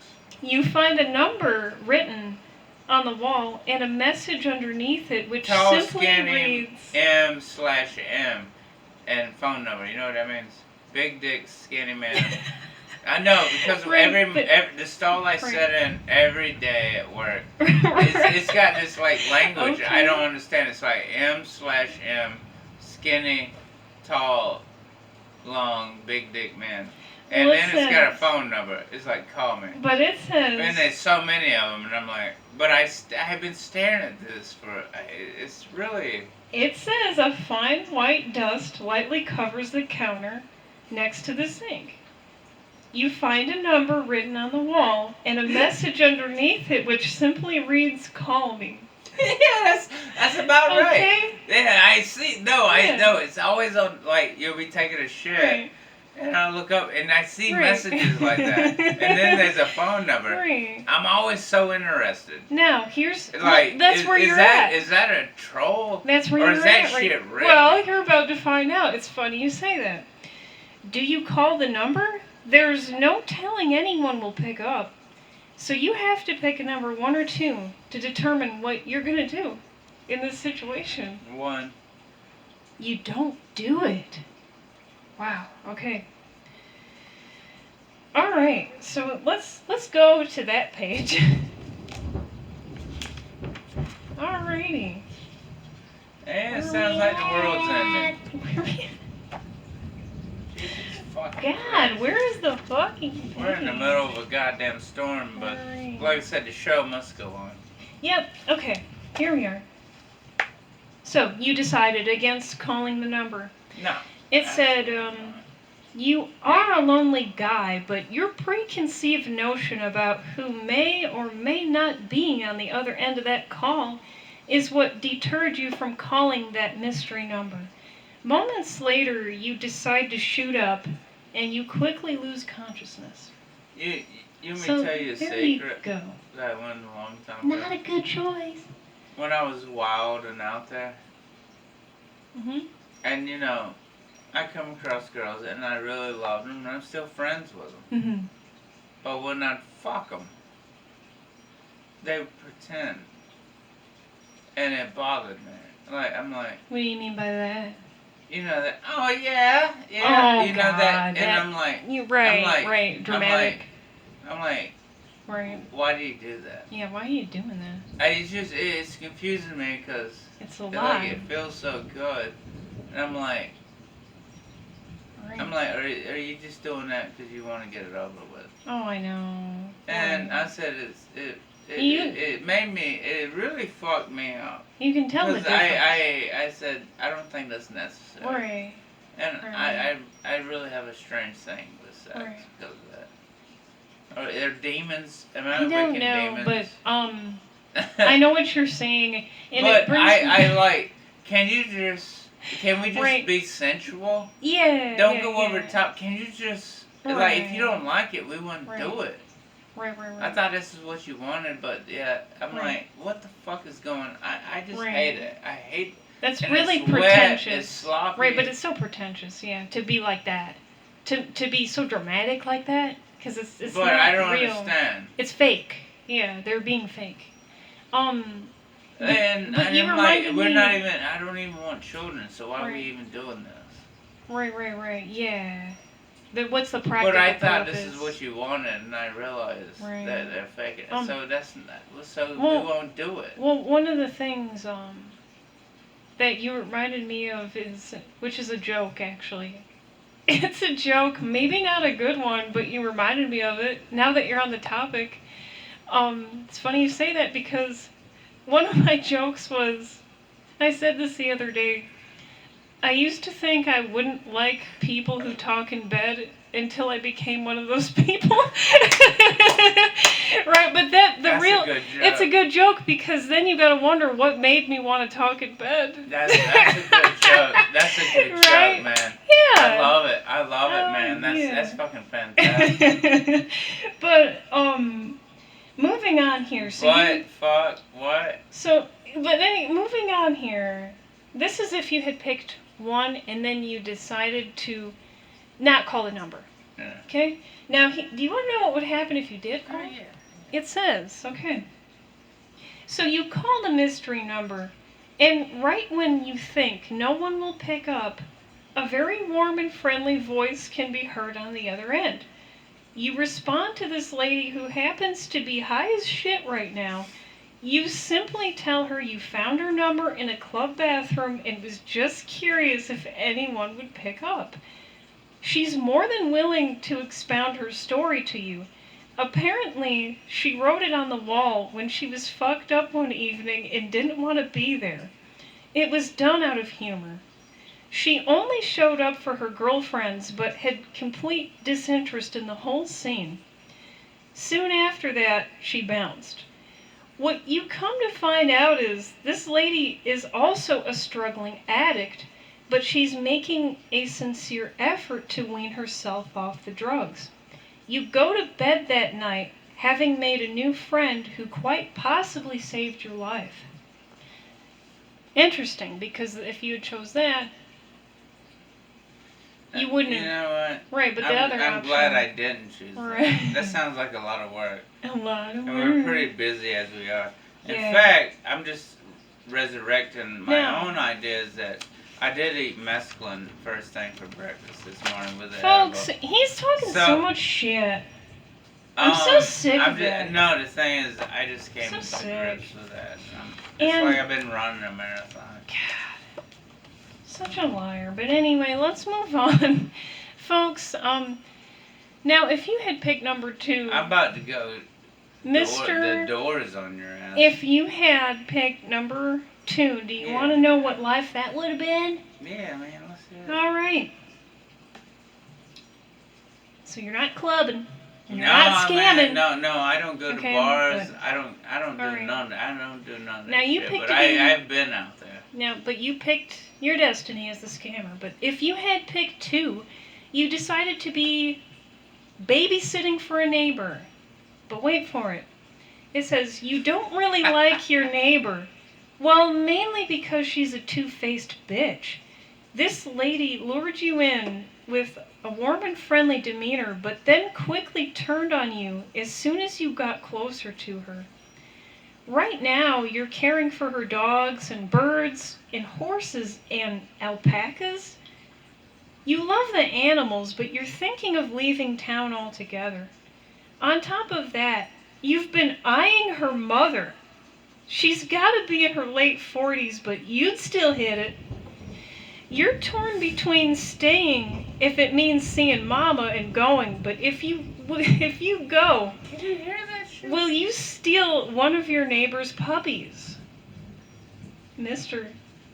a number written on the wall and a message underneath it which Tall, simply skinny, reads M/M and phone number. You know what that means? Big dick, skinny man. I know because Right, every the stall I right. sit in every day at work. Right. It's got this like language Okay. I don't understand. It's like M/M, skinny, tall, long, big dick man. And Well, then it it's got a says- phone number. It's like call me. But it And says there's so many of them, and I'm like, but I have been staring at this it's really. it says a fine white dust lightly covers the counter next to the sink. You find a number written on the wall and a message underneath it which simply reads call me. Yeah, that's about right. Okay? Yeah, I see. No, I Yeah. know. It's always on, like, you'll be taking a shit, Right. and I'll look up, and I see Right. messages like that. And then there's a phone number. Right. I'm always so interested. Now, here's Like, that's where you're at. Is that a troll? That's where or you're is that at. Right? shit real? Well, you're about to find out. It's funny you say that. Do you call the number? There's no telling anyone will pick up. So you have to pick a number 1 or 2 to determine what you're going to do in this situation. 1. You don't do it. Wow. Okay. All right. So let's go to that page. Alrighty. And it sounds like the world's ending. Jesus fucking God, Christ. where is the fucking We're in the page? middle of a goddamn storm, but Alright. like I said, the show must go on. Yep, okay, here we are. So, you decided against calling the number. No. It said, you are a lonely guy, but your preconceived notion about who may or may not be on the other end of that call is what deterred you from calling that mystery number. Moments later, you decide to shoot up, and you quickly lose consciousness. You want me So, to tell you a there secret you go. that I learned a long time ago? Not a good choice. When I was wild and out there, Mm-hmm. and you know, I come across girls and I really love them and I'm still friends with them. Mhm. But when I fuck them, they pretend. And it bothered me. Like, I'm like, What do you mean by that? you know that, oh yeah, Oh, you know God, that, and that- I'm like, You right, like- right, dramatic. I'm like, Right. why do you do that? Yeah, why are you doing that? It's confusing me because It's a like lie. it feels so good, and I'm like, Right. are you just doing that because you want to get it over with? Oh, I know. And Right. I said You- it made me, it really fucked me up. You can tell the Because difference. I said I don't think that's necessary. Right. And Right. I really have a strange thing with sex Right. because of that. Are there demons? Am I I don't making know, demons? but I know what you're saying, and but it brings I like. Can we just Right. be sensual? Yeah. Don't yeah, go over yeah. the top. Can you just like if Right. you don't like it, we wouldn't Right. do it. Right. Right. I thought this is what you wanted, but yeah, I'm Right. like, what the fuck is going? I just Right. hate it. I hate. That's and really it's wet, pretentious. it's sloppy. Right, but it's so pretentious, yeah, to be like that, to be so dramatic like that, because it's But not I don't real. understand. It's fake. Yeah, they're being fake. And but you I'm like, reminded we're me- not even. I don't even want children, so why are we Right. even doing this? Right, yeah. What's the practical But I thought purpose? this is what you wanted, and I realized Right. that they're faking it. Um, So that's not. So well- we won't do it. Well, one of the things that you reminded me of which is a joke actually. It's a joke, maybe not a good one, but you reminded me of it. Now that you're on the topic, it's funny you say that because one of my jokes was, I said this the other day. I used to think I wouldn't like people who talk in bed until I became one of those people. Right, but That's a good joke. it's a good joke because then you gotta wonder what made me want to talk in bed. That's a good joke. That's a good Right? joke, man. Yeah. I love it. I love it, Oh, man. That's yeah. that's fucking fantastic. But moving on here. So moving on here. This is if you had picked one and then you decided to not call the number. Yeah. Okay? Now, do you want to know what would happen if you did call? Oh, yeah. It says, okay. So you call the mystery number, and right when you think no one will pick up, a very warm and friendly voice can be heard on the other end. You respond to this lady who happens to be high as shit right now. You simply tell her you found her number in a club bathroom and was just curious if anyone would pick up. She's more than willing to expound her story to you. Apparently, she wrote it on the wall when she was fucked up one evening and didn't want to be there. It was done out of humor. She only showed up for her girlfriends but had complete disinterest in the whole scene. Soon after that, she bounced. What you come to find out is this lady is also a struggling addict, but she's making a sincere effort to wean herself off the drugs. You go to bed that night having made a new friend who quite possibly saved your life. Interesting, because if you had chose that, you wouldn't You have. know what? Right, but the other I'm option. glad I didn't choose Right. that. That sounds like a lot of work. A lot of And work. we're pretty busy as we are. In Yeah. fact, I'm just resurrecting my No. own ideas that I did eat mescaline first thing for breakfast this morning with the Folks, edible. he's talking so So- much shit. I'm so sick of it. No, the thing is, I just came So to sick. grips with that. It's And- like I've been running a marathon. God, such a liar. But anyway, let's move on. Folks, now if you had picked number 2, I'm about to go. Mr. The door is on your ass. If you had picked number 2, do you Yeah. want to know what life that would have been? Yeah, man, let's do it. All right. So you're not clubbing. You're No, not scamming. man, no, I don't go Okay, to bars. good. I don't do All right. none. I don't do none of that Now, you shit. picked But to be- I've been out there. Now, but you picked your destiny as the scammer. But if you had picked 2, you decided to be babysitting for a neighbor. But wait for it. It says, you don't really like your neighbor. Well, mainly because she's a two-faced bitch. This lady lured you in with a warm and friendly demeanor, but then quickly turned on you as soon as you got closer to her. Right now, you're caring for her dogs and birds and horses and alpacas. You love the animals, but you're thinking of leaving town altogether. On top of that, you've been eyeing her mother. She's got to be in her late 40s, but you'd still hit it. You're torn between staying if it means seeing Mama and going, but if you go, Can you hear that shit? will you steal one of your neighbor's puppies? Mister,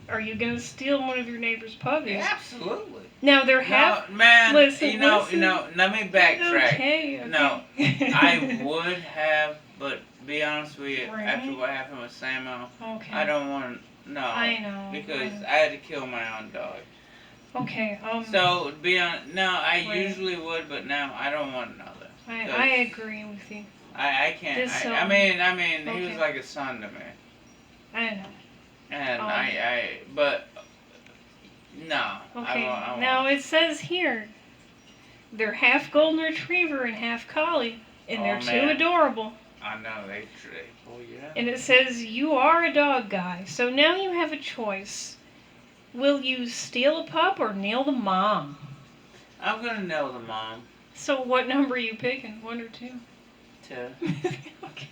are you going to steal one of your neighbor's puppies? Yeah, absolutely. Now they're half... No, man, Listen. let me backtrack. Okay. No, I would have, but be honest with you, Right. after what happened with Samuel, Okay. I don't want, no. I know. Because I had to kill my own dog. Okay, So, be honest, no, I Right. usually would, but now I don't want another. I agree with you. I can't, This, I mean, he okay. was like a son to me. I know. And but, no. Okay, I won't. now it says here, they're half golden retriever and half collie, and they're Oh, too man. adorable. I know, they pull you out. And it says, you are a dog guy, so now you have a choice. Will you steal a pup or nail the mom? I'm gonna nail the mom, So what number are you picking, 1 or 2? too. Okay.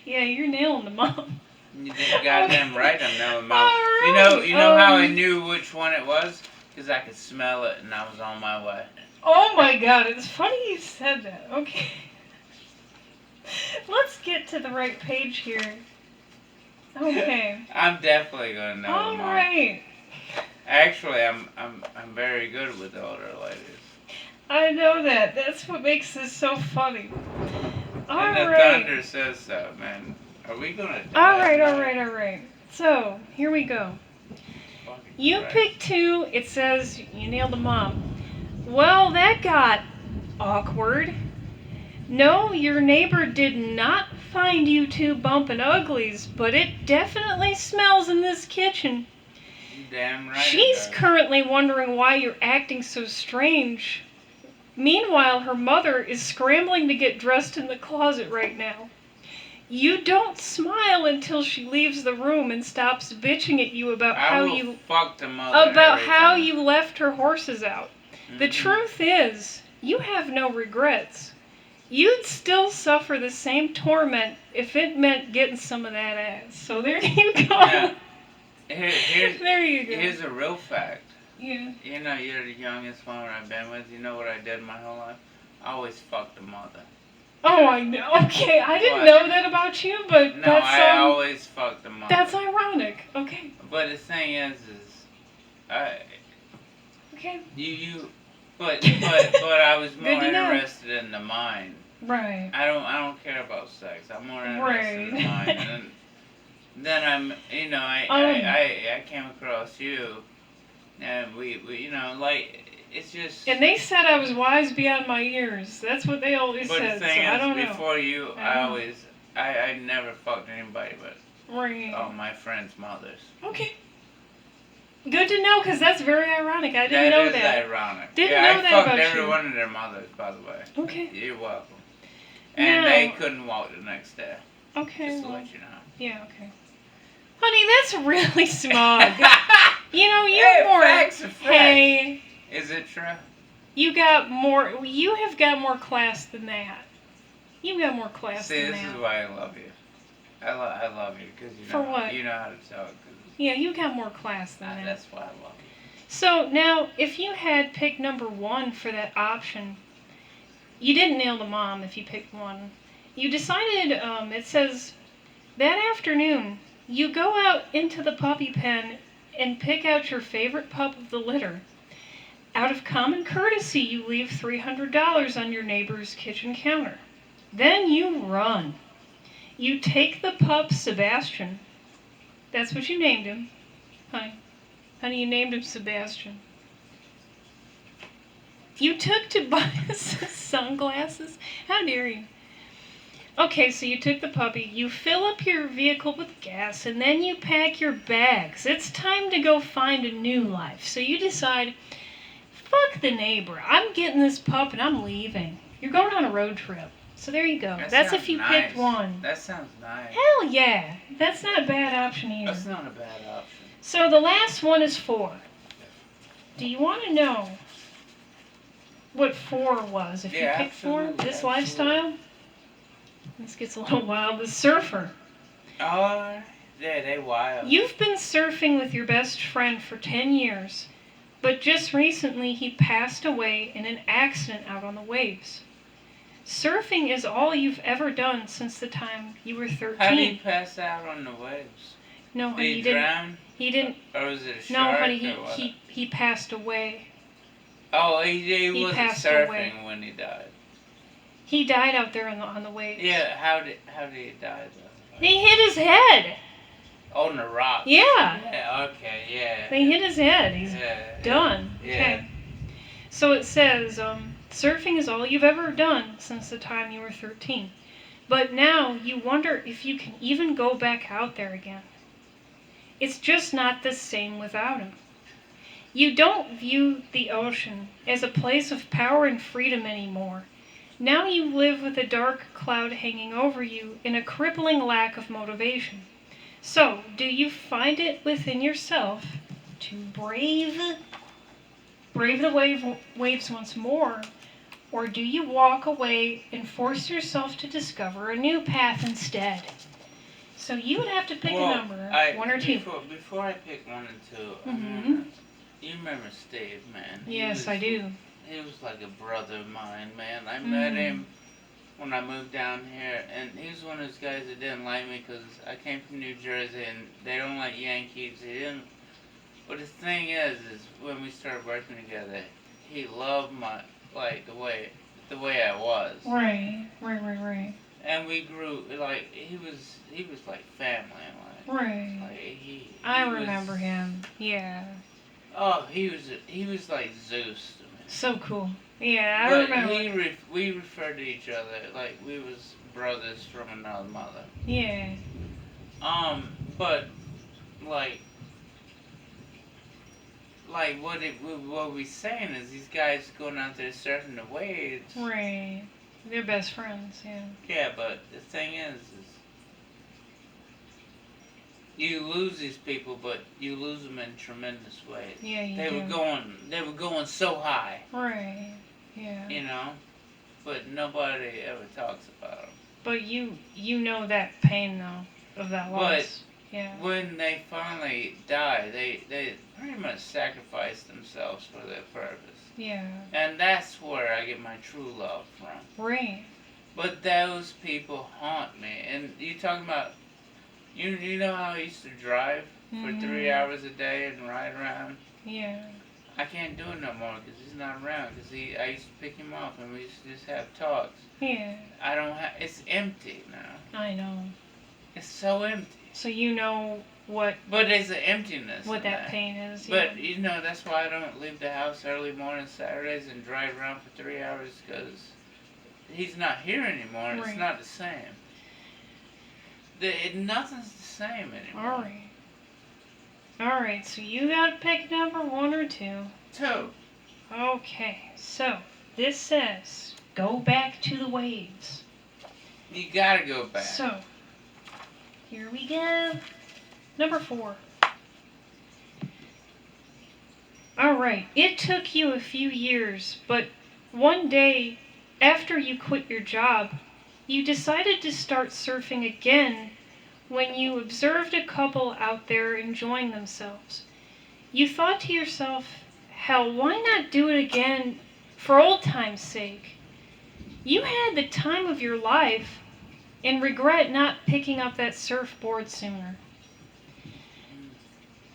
Yeah, you're nailing the mom. You did goddamn right, I'm nailing the mom. Alright, You know how I knew which one it was? Because I could smell it and I was on my way. Oh my god, it's funny you said that. Okay. Let's get to the right page here. Okay. I'm definitely gonna nail the mom. Alright. Actually, I'm very good with the older ladies. I know that. That's what makes this so funny. And the Alright. thunder says so, man. Are we gonna die? Alright. So, here we go. Fucking You Christ. pick 2. It says you nailed the mom. Well, that got awkward. No, your neighbor did not find you 2 bumping uglies, but it definitely smells in this kitchen. You damn right. it She's does. currently wondering why you're acting so strange. Meanwhile, her mother is scrambling to get dressed in the closet right now. You don't smile until she leaves the room and stops bitching at you about I how will you fuck the mother about every how time. you left her horses out. The Mhm. truth is, you have no regrets. You'd still suffer the same torment if it meant getting some of that ass. So there you go. Now, here's There you go. here's a real fact. Yeah. You know, you're the youngest woman I've been with. You know what I did my whole life? I always fucked the mother. Oh, I know. Okay, I didn't What? know that about you, but No, I that's always fucked the mother. that's ironic. Okay. But the thing is, Okay. but I was more Good to know. interested in the mind. Right. I don't care about sex. I'm more interested in the mind. And then I came across you, and we it's just. And they said I was wise beyond my years. That's what they always But said. the So thing I is, don't know. before you, I don't know. I never fucked anybody but Right. my friends' mothers. Okay. Good to know, because that's very ironic. I didn't That know is that. ironic. Didn't yeah, know I that fucked about every you. one of their mothers, by the way. Okay. You're welcome. And No. they couldn't walk the next day. Okay. Just to Well, let you know. yeah. Okay. Honey, that's really smug. You know, you're Hey, more. facts are facts. Hey, Is it true? you got more. You have got more class than that. You got more class See, than this that. is why I love you. I love you because you know For what? you know how to talk. 'Cause Yeah, you got more class than that. that's why I love you. So now, if you had picked number 1 for that option, you didn't nail the mom if you picked 1. You decided, it says, that afternoon, you go out into the puppy pen and pick out your favorite pup of the litter. Out of common courtesy, you leave $300 on your neighbor's kitchen counter. Then you run. You take the pup, Sebastian. That's what you named him, honey. Honey, you named him Sebastian. You took to buy sunglasses? How dare you? Okay, so you took the puppy, you fill up your vehicle with gas, and then you pack your bags. It's time to go find a new life. So you decide, fuck the neighbor. I'm getting this pup and I'm leaving. You're going on a road trip. So there you go. That That's sounds if you nice. picked one. That sounds nice. Hell yeah. That's not a bad option either. That's not a bad option. So the last one is 4. Do you want to know what 4 was? If Yeah, you picked 4, absolutely, this absolutely. lifestyle? This gets a little wild. The surfer. Oh, yeah, they wild. You've been surfing with your best friend for 10 years, but just recently he passed away in an accident out on the waves. Surfing is all you've ever done since the time you were 13. How did he pass out on the waves? No, Did honey, he didn't. drown? He didn't. Or was it a No, shark honey, or what? he passed away. Oh, he wasn't passed surfing away. when he died. He died out there on the waves. Yeah, how did he die though? They hit his head. On the rock. Yeah. Yeah, okay, yeah. They hit his head. He's Yeah, done. Yeah. Okay. So it says, surfing is all you've ever done since the time you were 13. But now you wonder if you can even go back out there again. It's just not the same without him. You don't view the ocean as a place of power and freedom anymore. Now you live with a dark cloud hanging over you and a crippling lack of motivation. So, do you find it within yourself to brave the waves once more, or do you walk away and force yourself to discover a new path instead? So you would have to pick a number, 1 or 2. Before I pick 1 and 2, Mhm. you remember Steve, man? Yes, I do. He was like a brother of mine, man. I met him when I moved down here, and he was one of those guys that didn't like me because I came from New Jersey, and they don't like Yankees. They didn't. But the thing is when we started working together, he loved my the way I was. Right. And we grew he was like family in life. Right. Like he I was- remember him. Yeah. Oh, he was like Zeus to me. So cool. Yeah, I But remember. we referred to each other like we was brothers from another mother. Yeah. But like what we saying is these guys going out there surfing the waves. Right. They're best friends, yeah. Yeah, but the thing is you lose these people, but you lose them in tremendous ways. Yeah, you They do. were going so high, Right. Yeah. you know, but nobody ever talks about them. But you know that pain though of that loss. Yeah. When they finally die, they pretty much sacrifice themselves for their purpose. Yeah. And that's where I get my true love from. Right. But those people haunt me. And you talking about, you know how I used to drive for 3 hours a day and ride around? Yeah. I can't do it no more because he's not around. Because I used to pick him up and we used to just have talks. Yeah. I don't have, it's empty now. I know. It's so empty. So you know what But there's an emptiness in that pain is. But, you know, that's why I don't leave the house early morning Saturdays and drive around for 3 hours, because he's not here anymore, and Right. it's not the same. Nothing's the same anymore. Alright, so you gotta pick number 1 or 2. 2. Okay, so this says, go back to the waves. You gotta go back. So, here we go. Number 4. Alright, it took you a few years, but one day after you quit your job, you decided to start surfing again when you observed a couple out there enjoying themselves. You thought to yourself, hell, why not do it again for old time's sake? You had the time of your life and regret not picking up that surfboard sooner.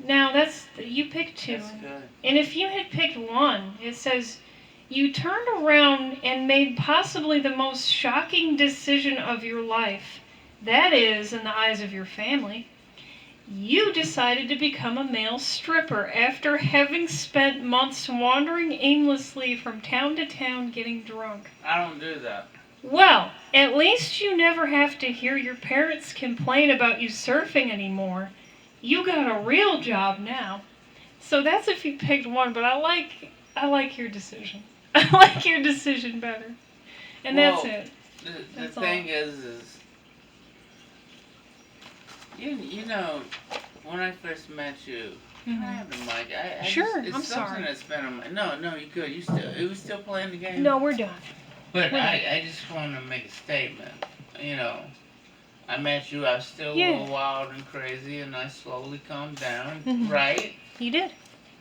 Now you picked 2. That's good. And if you had picked 1, it says, you turned around and made possibly the most shocking decision of your life. That is, in the eyes of your family. You decided to become a male stripper after having spent months wandering aimlessly from town to town getting drunk. I don't do that. Well, at least you never have to hear your parents complain about you surfing anymore. You got a real job now. So that's if you picked one, but I like your decision. I like your decision better. And that's Well, it. the That's thing is, you know, when I first met you, can I have the mic? I Sure, just, it's I'm something sorry. that's been on my. No, you good. It was still playing the game. No, we're done. But we're done. I just want to make a statement. You know, I met you. I was still a Yeah. little wild and crazy, and I slowly calmed down. Mhm. Right. You did.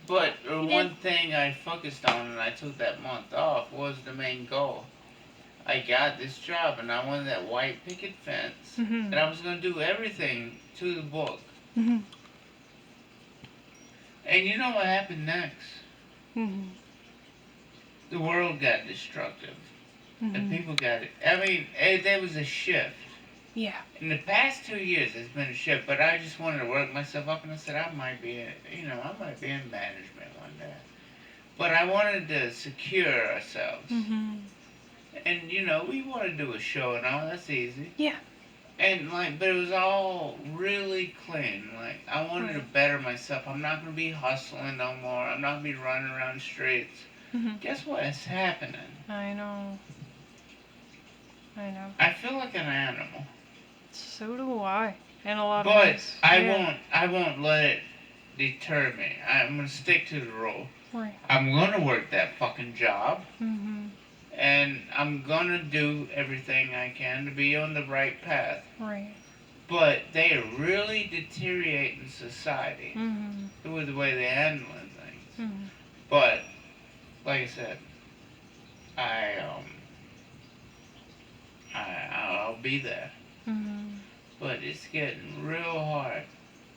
But You did. one thing I focused on, and I took that month off, was the main goal. I got this job, and I wanted that white picket fence, Mhm. and I was going to do everything to the book. Mhm. And you know what happened next? Mhm. The world got destructive, and Mhm. people got it. I mean, there was a shift. Yeah. In the past 2 years, there's been a shift, but I just wanted to work myself up, and I said I might be in management one day. But I wanted to secure ourselves. Mhm. And we want to do a show and all. That's easy. Yeah. And but it was all really clean. Like I wanted to Right. better myself. I'm not gonna be hustling no more. I'm not gonna be running around the streets. Mhm. Guess what's happening? I know. I know. I feel like an animal. So do I. In a lot of But ways. I Yeah. won't. I won't let it deter me. I'm gonna stick to the rule. Right. I'm gonna work that fucking job. Mhm. And I'm gonna do everything I can to be on the right path. Right. But they are really deteriorating society Mhm. with the way they're handling things. Mhm. But like I said, I I'll be there. Mhm. But it's getting real hard.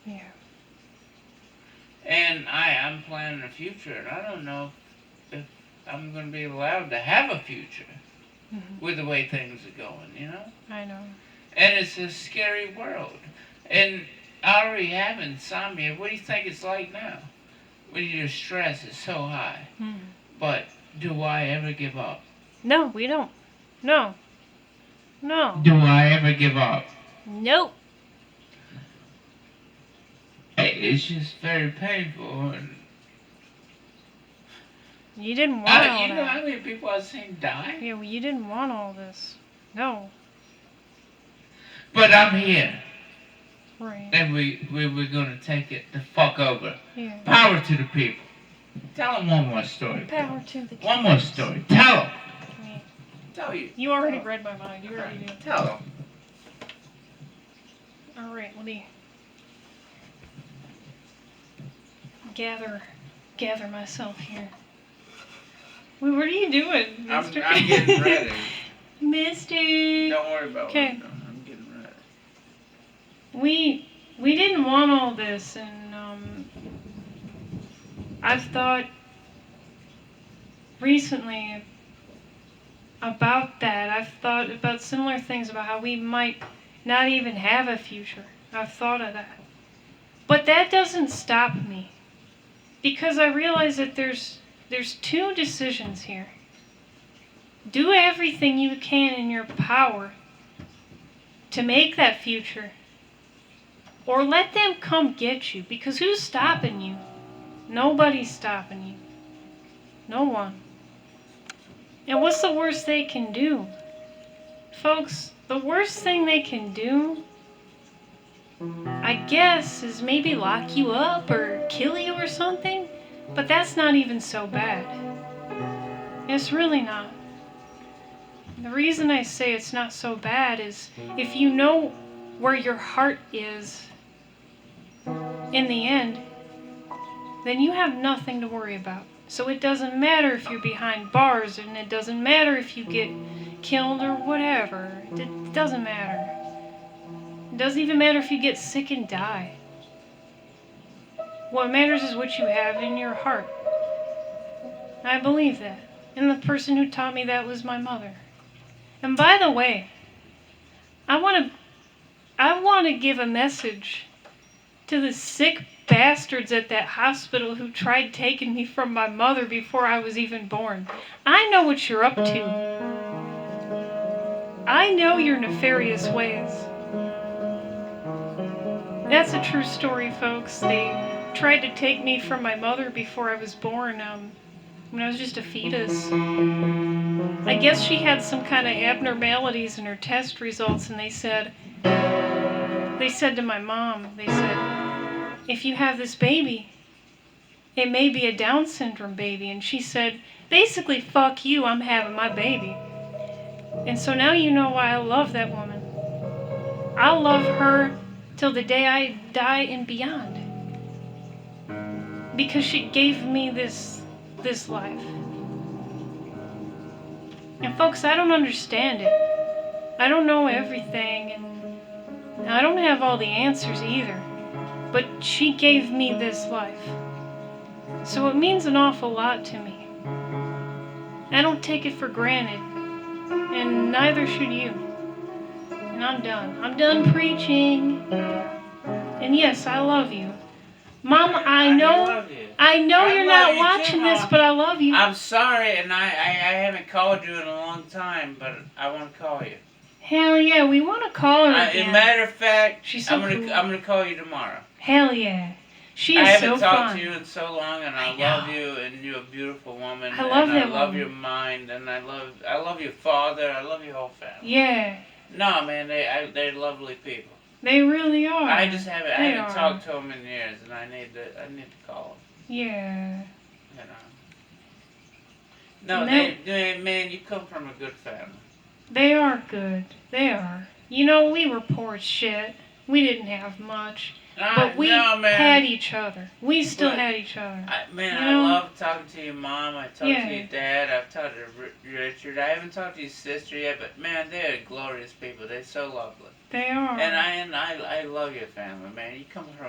Yeah. And I'm planning a future, and I don't know if I'm gonna be allowed to have a future Mhm. with the way things are going. I know. And it's a scary world. And I already have insomnia. What do you think it's like now? When your stress is so high. Mhm. But do I ever give up? No, we don't. No. No. Do I ever give up? Nope. It's just very painful. And You didn't want all you know that. how many people I've seen die? Yeah, well, you didn't want all this. No. But I'm here. Right. And we're going to take it the fuck over. Yeah. Power to the people. Tell them one more story. Power to the One more story. Tell them. Yeah. Tell you. You already read my mind. You already did. Tell them. All right. Let me gather myself here. Wait, what are you doing, Mister? I'm getting ready. Mister. Don't worry about Okay. what I'm doing. I'm getting ready. We didn't want all this, and I've thought recently about that. I've thought about similar things about how we might not even have a future. I've thought of that. But that doesn't stop me. Because I realize that there's two decisions here. Do everything you can in your power to make that future. Or let them come get you. Because who's stopping you? Nobody's stopping you. No one. And what's the worst they can do? Folks, the worst thing they can do, I guess, is maybe lock you up or kill you or something. But that's not even so bad. It's really not. The reason I say it's not so bad is if you know where your heart is in the end, then you have nothing to worry about. So it doesn't matter if you're behind bars, and it doesn't matter if you get killed or whatever. It doesn't matter. It doesn't even matter if you get sick and die. What matters is what you have in your heart. I believe that. And the person who taught me that was my mother. And by the way, I want to give a message to the sick bastards at that hospital who tried taking me from my mother before I was even born. I know what you're up to. I know your nefarious ways. That's a true story, folks. They tried to take me from my mother before I was born, when I was just a fetus. I guess she had some kind of abnormalities in her test results, and they said to my mom, they said, if you have this baby, it may be a Down syndrome baby. And she said, basically, fuck you, I'm having my baby. And so now you know why I love that woman. I'll love her till the day I die and beyond. Because she gave me this life. And folks, I don't understand it. I don't know everything, and I don't have all the answers either. But she gave me this life. So it means an awful lot to me. I don't take it for granted, and neither should you. And I'm done. I'm done preaching. And yes, I love you. Mom, I know love you. you're love not you watching too, this, Mom. but I love you. I'm sorry, and I haven't called you in a long time, but I want to call you. Hell yeah, we want to call her As a again. matter of fact, She's so cool. I'm gonna call you tomorrow. Hell yeah. She I is haven't so talked fun. to you in so long, and I I love know. you, and you're a beautiful woman. I love and that I love woman. your mind, and I love your father. I love your whole family. Yeah, No, man, they're lovely people. they really are. I just haven't They I haven't are. talked to them in years, and I need to call Yeah. them. You know. No, And man, you come from a good family. they are good. They are. You know, we were poor as shit. We didn't have much. But we no, man. had each other. We still But had each other. I You know? love talking to your mom. I talked to Yeah. your dad. I've talked to Richard. I haven't talked to your sister yet, but man, they're glorious people. They're so lovely. They are. And I love your family, man. You come from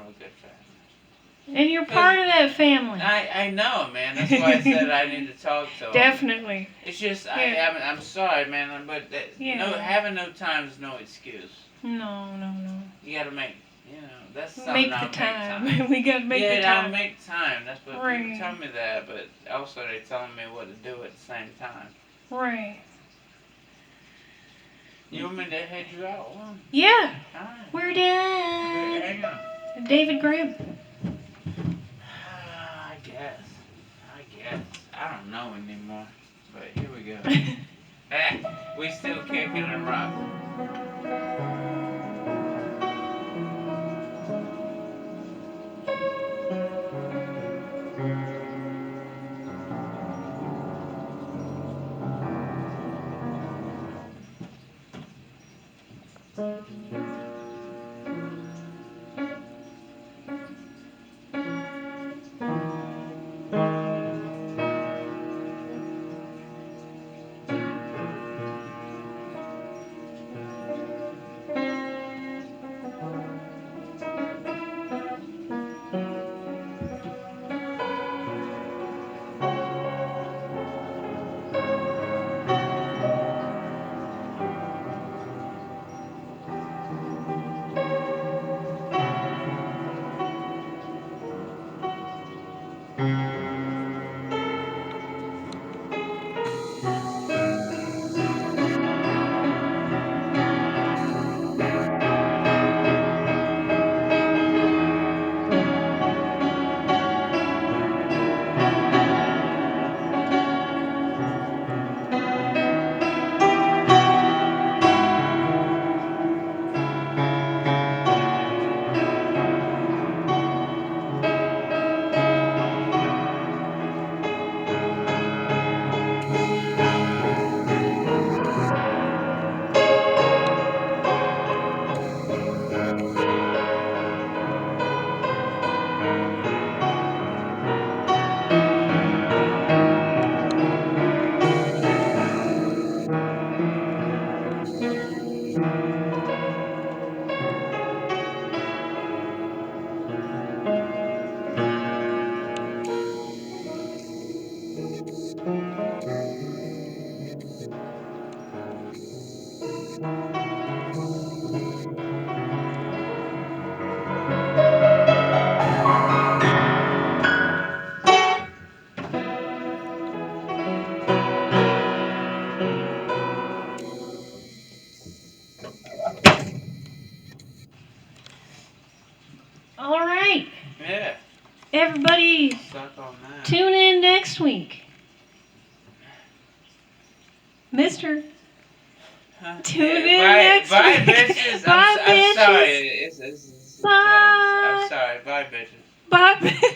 a good family. And you're part of that family. I know, man. That's why I said I need to talk to them. Definitely. It's just Yeah. I'm sorry, man, but Yeah. having no time is no excuse. No. You gotta make, that's something Make I'll the time. Make time. We gotta make the I'll time. make time. That's what Right. people tell me that, but also they're telling me what to do at the same time. Right. You want me to head you out? Well, Yeah. alright. We're Okay, done. hang on. David Graham. I guess. I don't know anymore. But here we go. We still kicking and rocking. All right. Yeah. Everybody, Suck on that. tune in next week. Mister, Huh? tune in Bye, next bye, week. bitches. Bye, I'm bitches. sorry. It's intense. I'm Bye. sorry. Bye, bitches. Bye, bitches.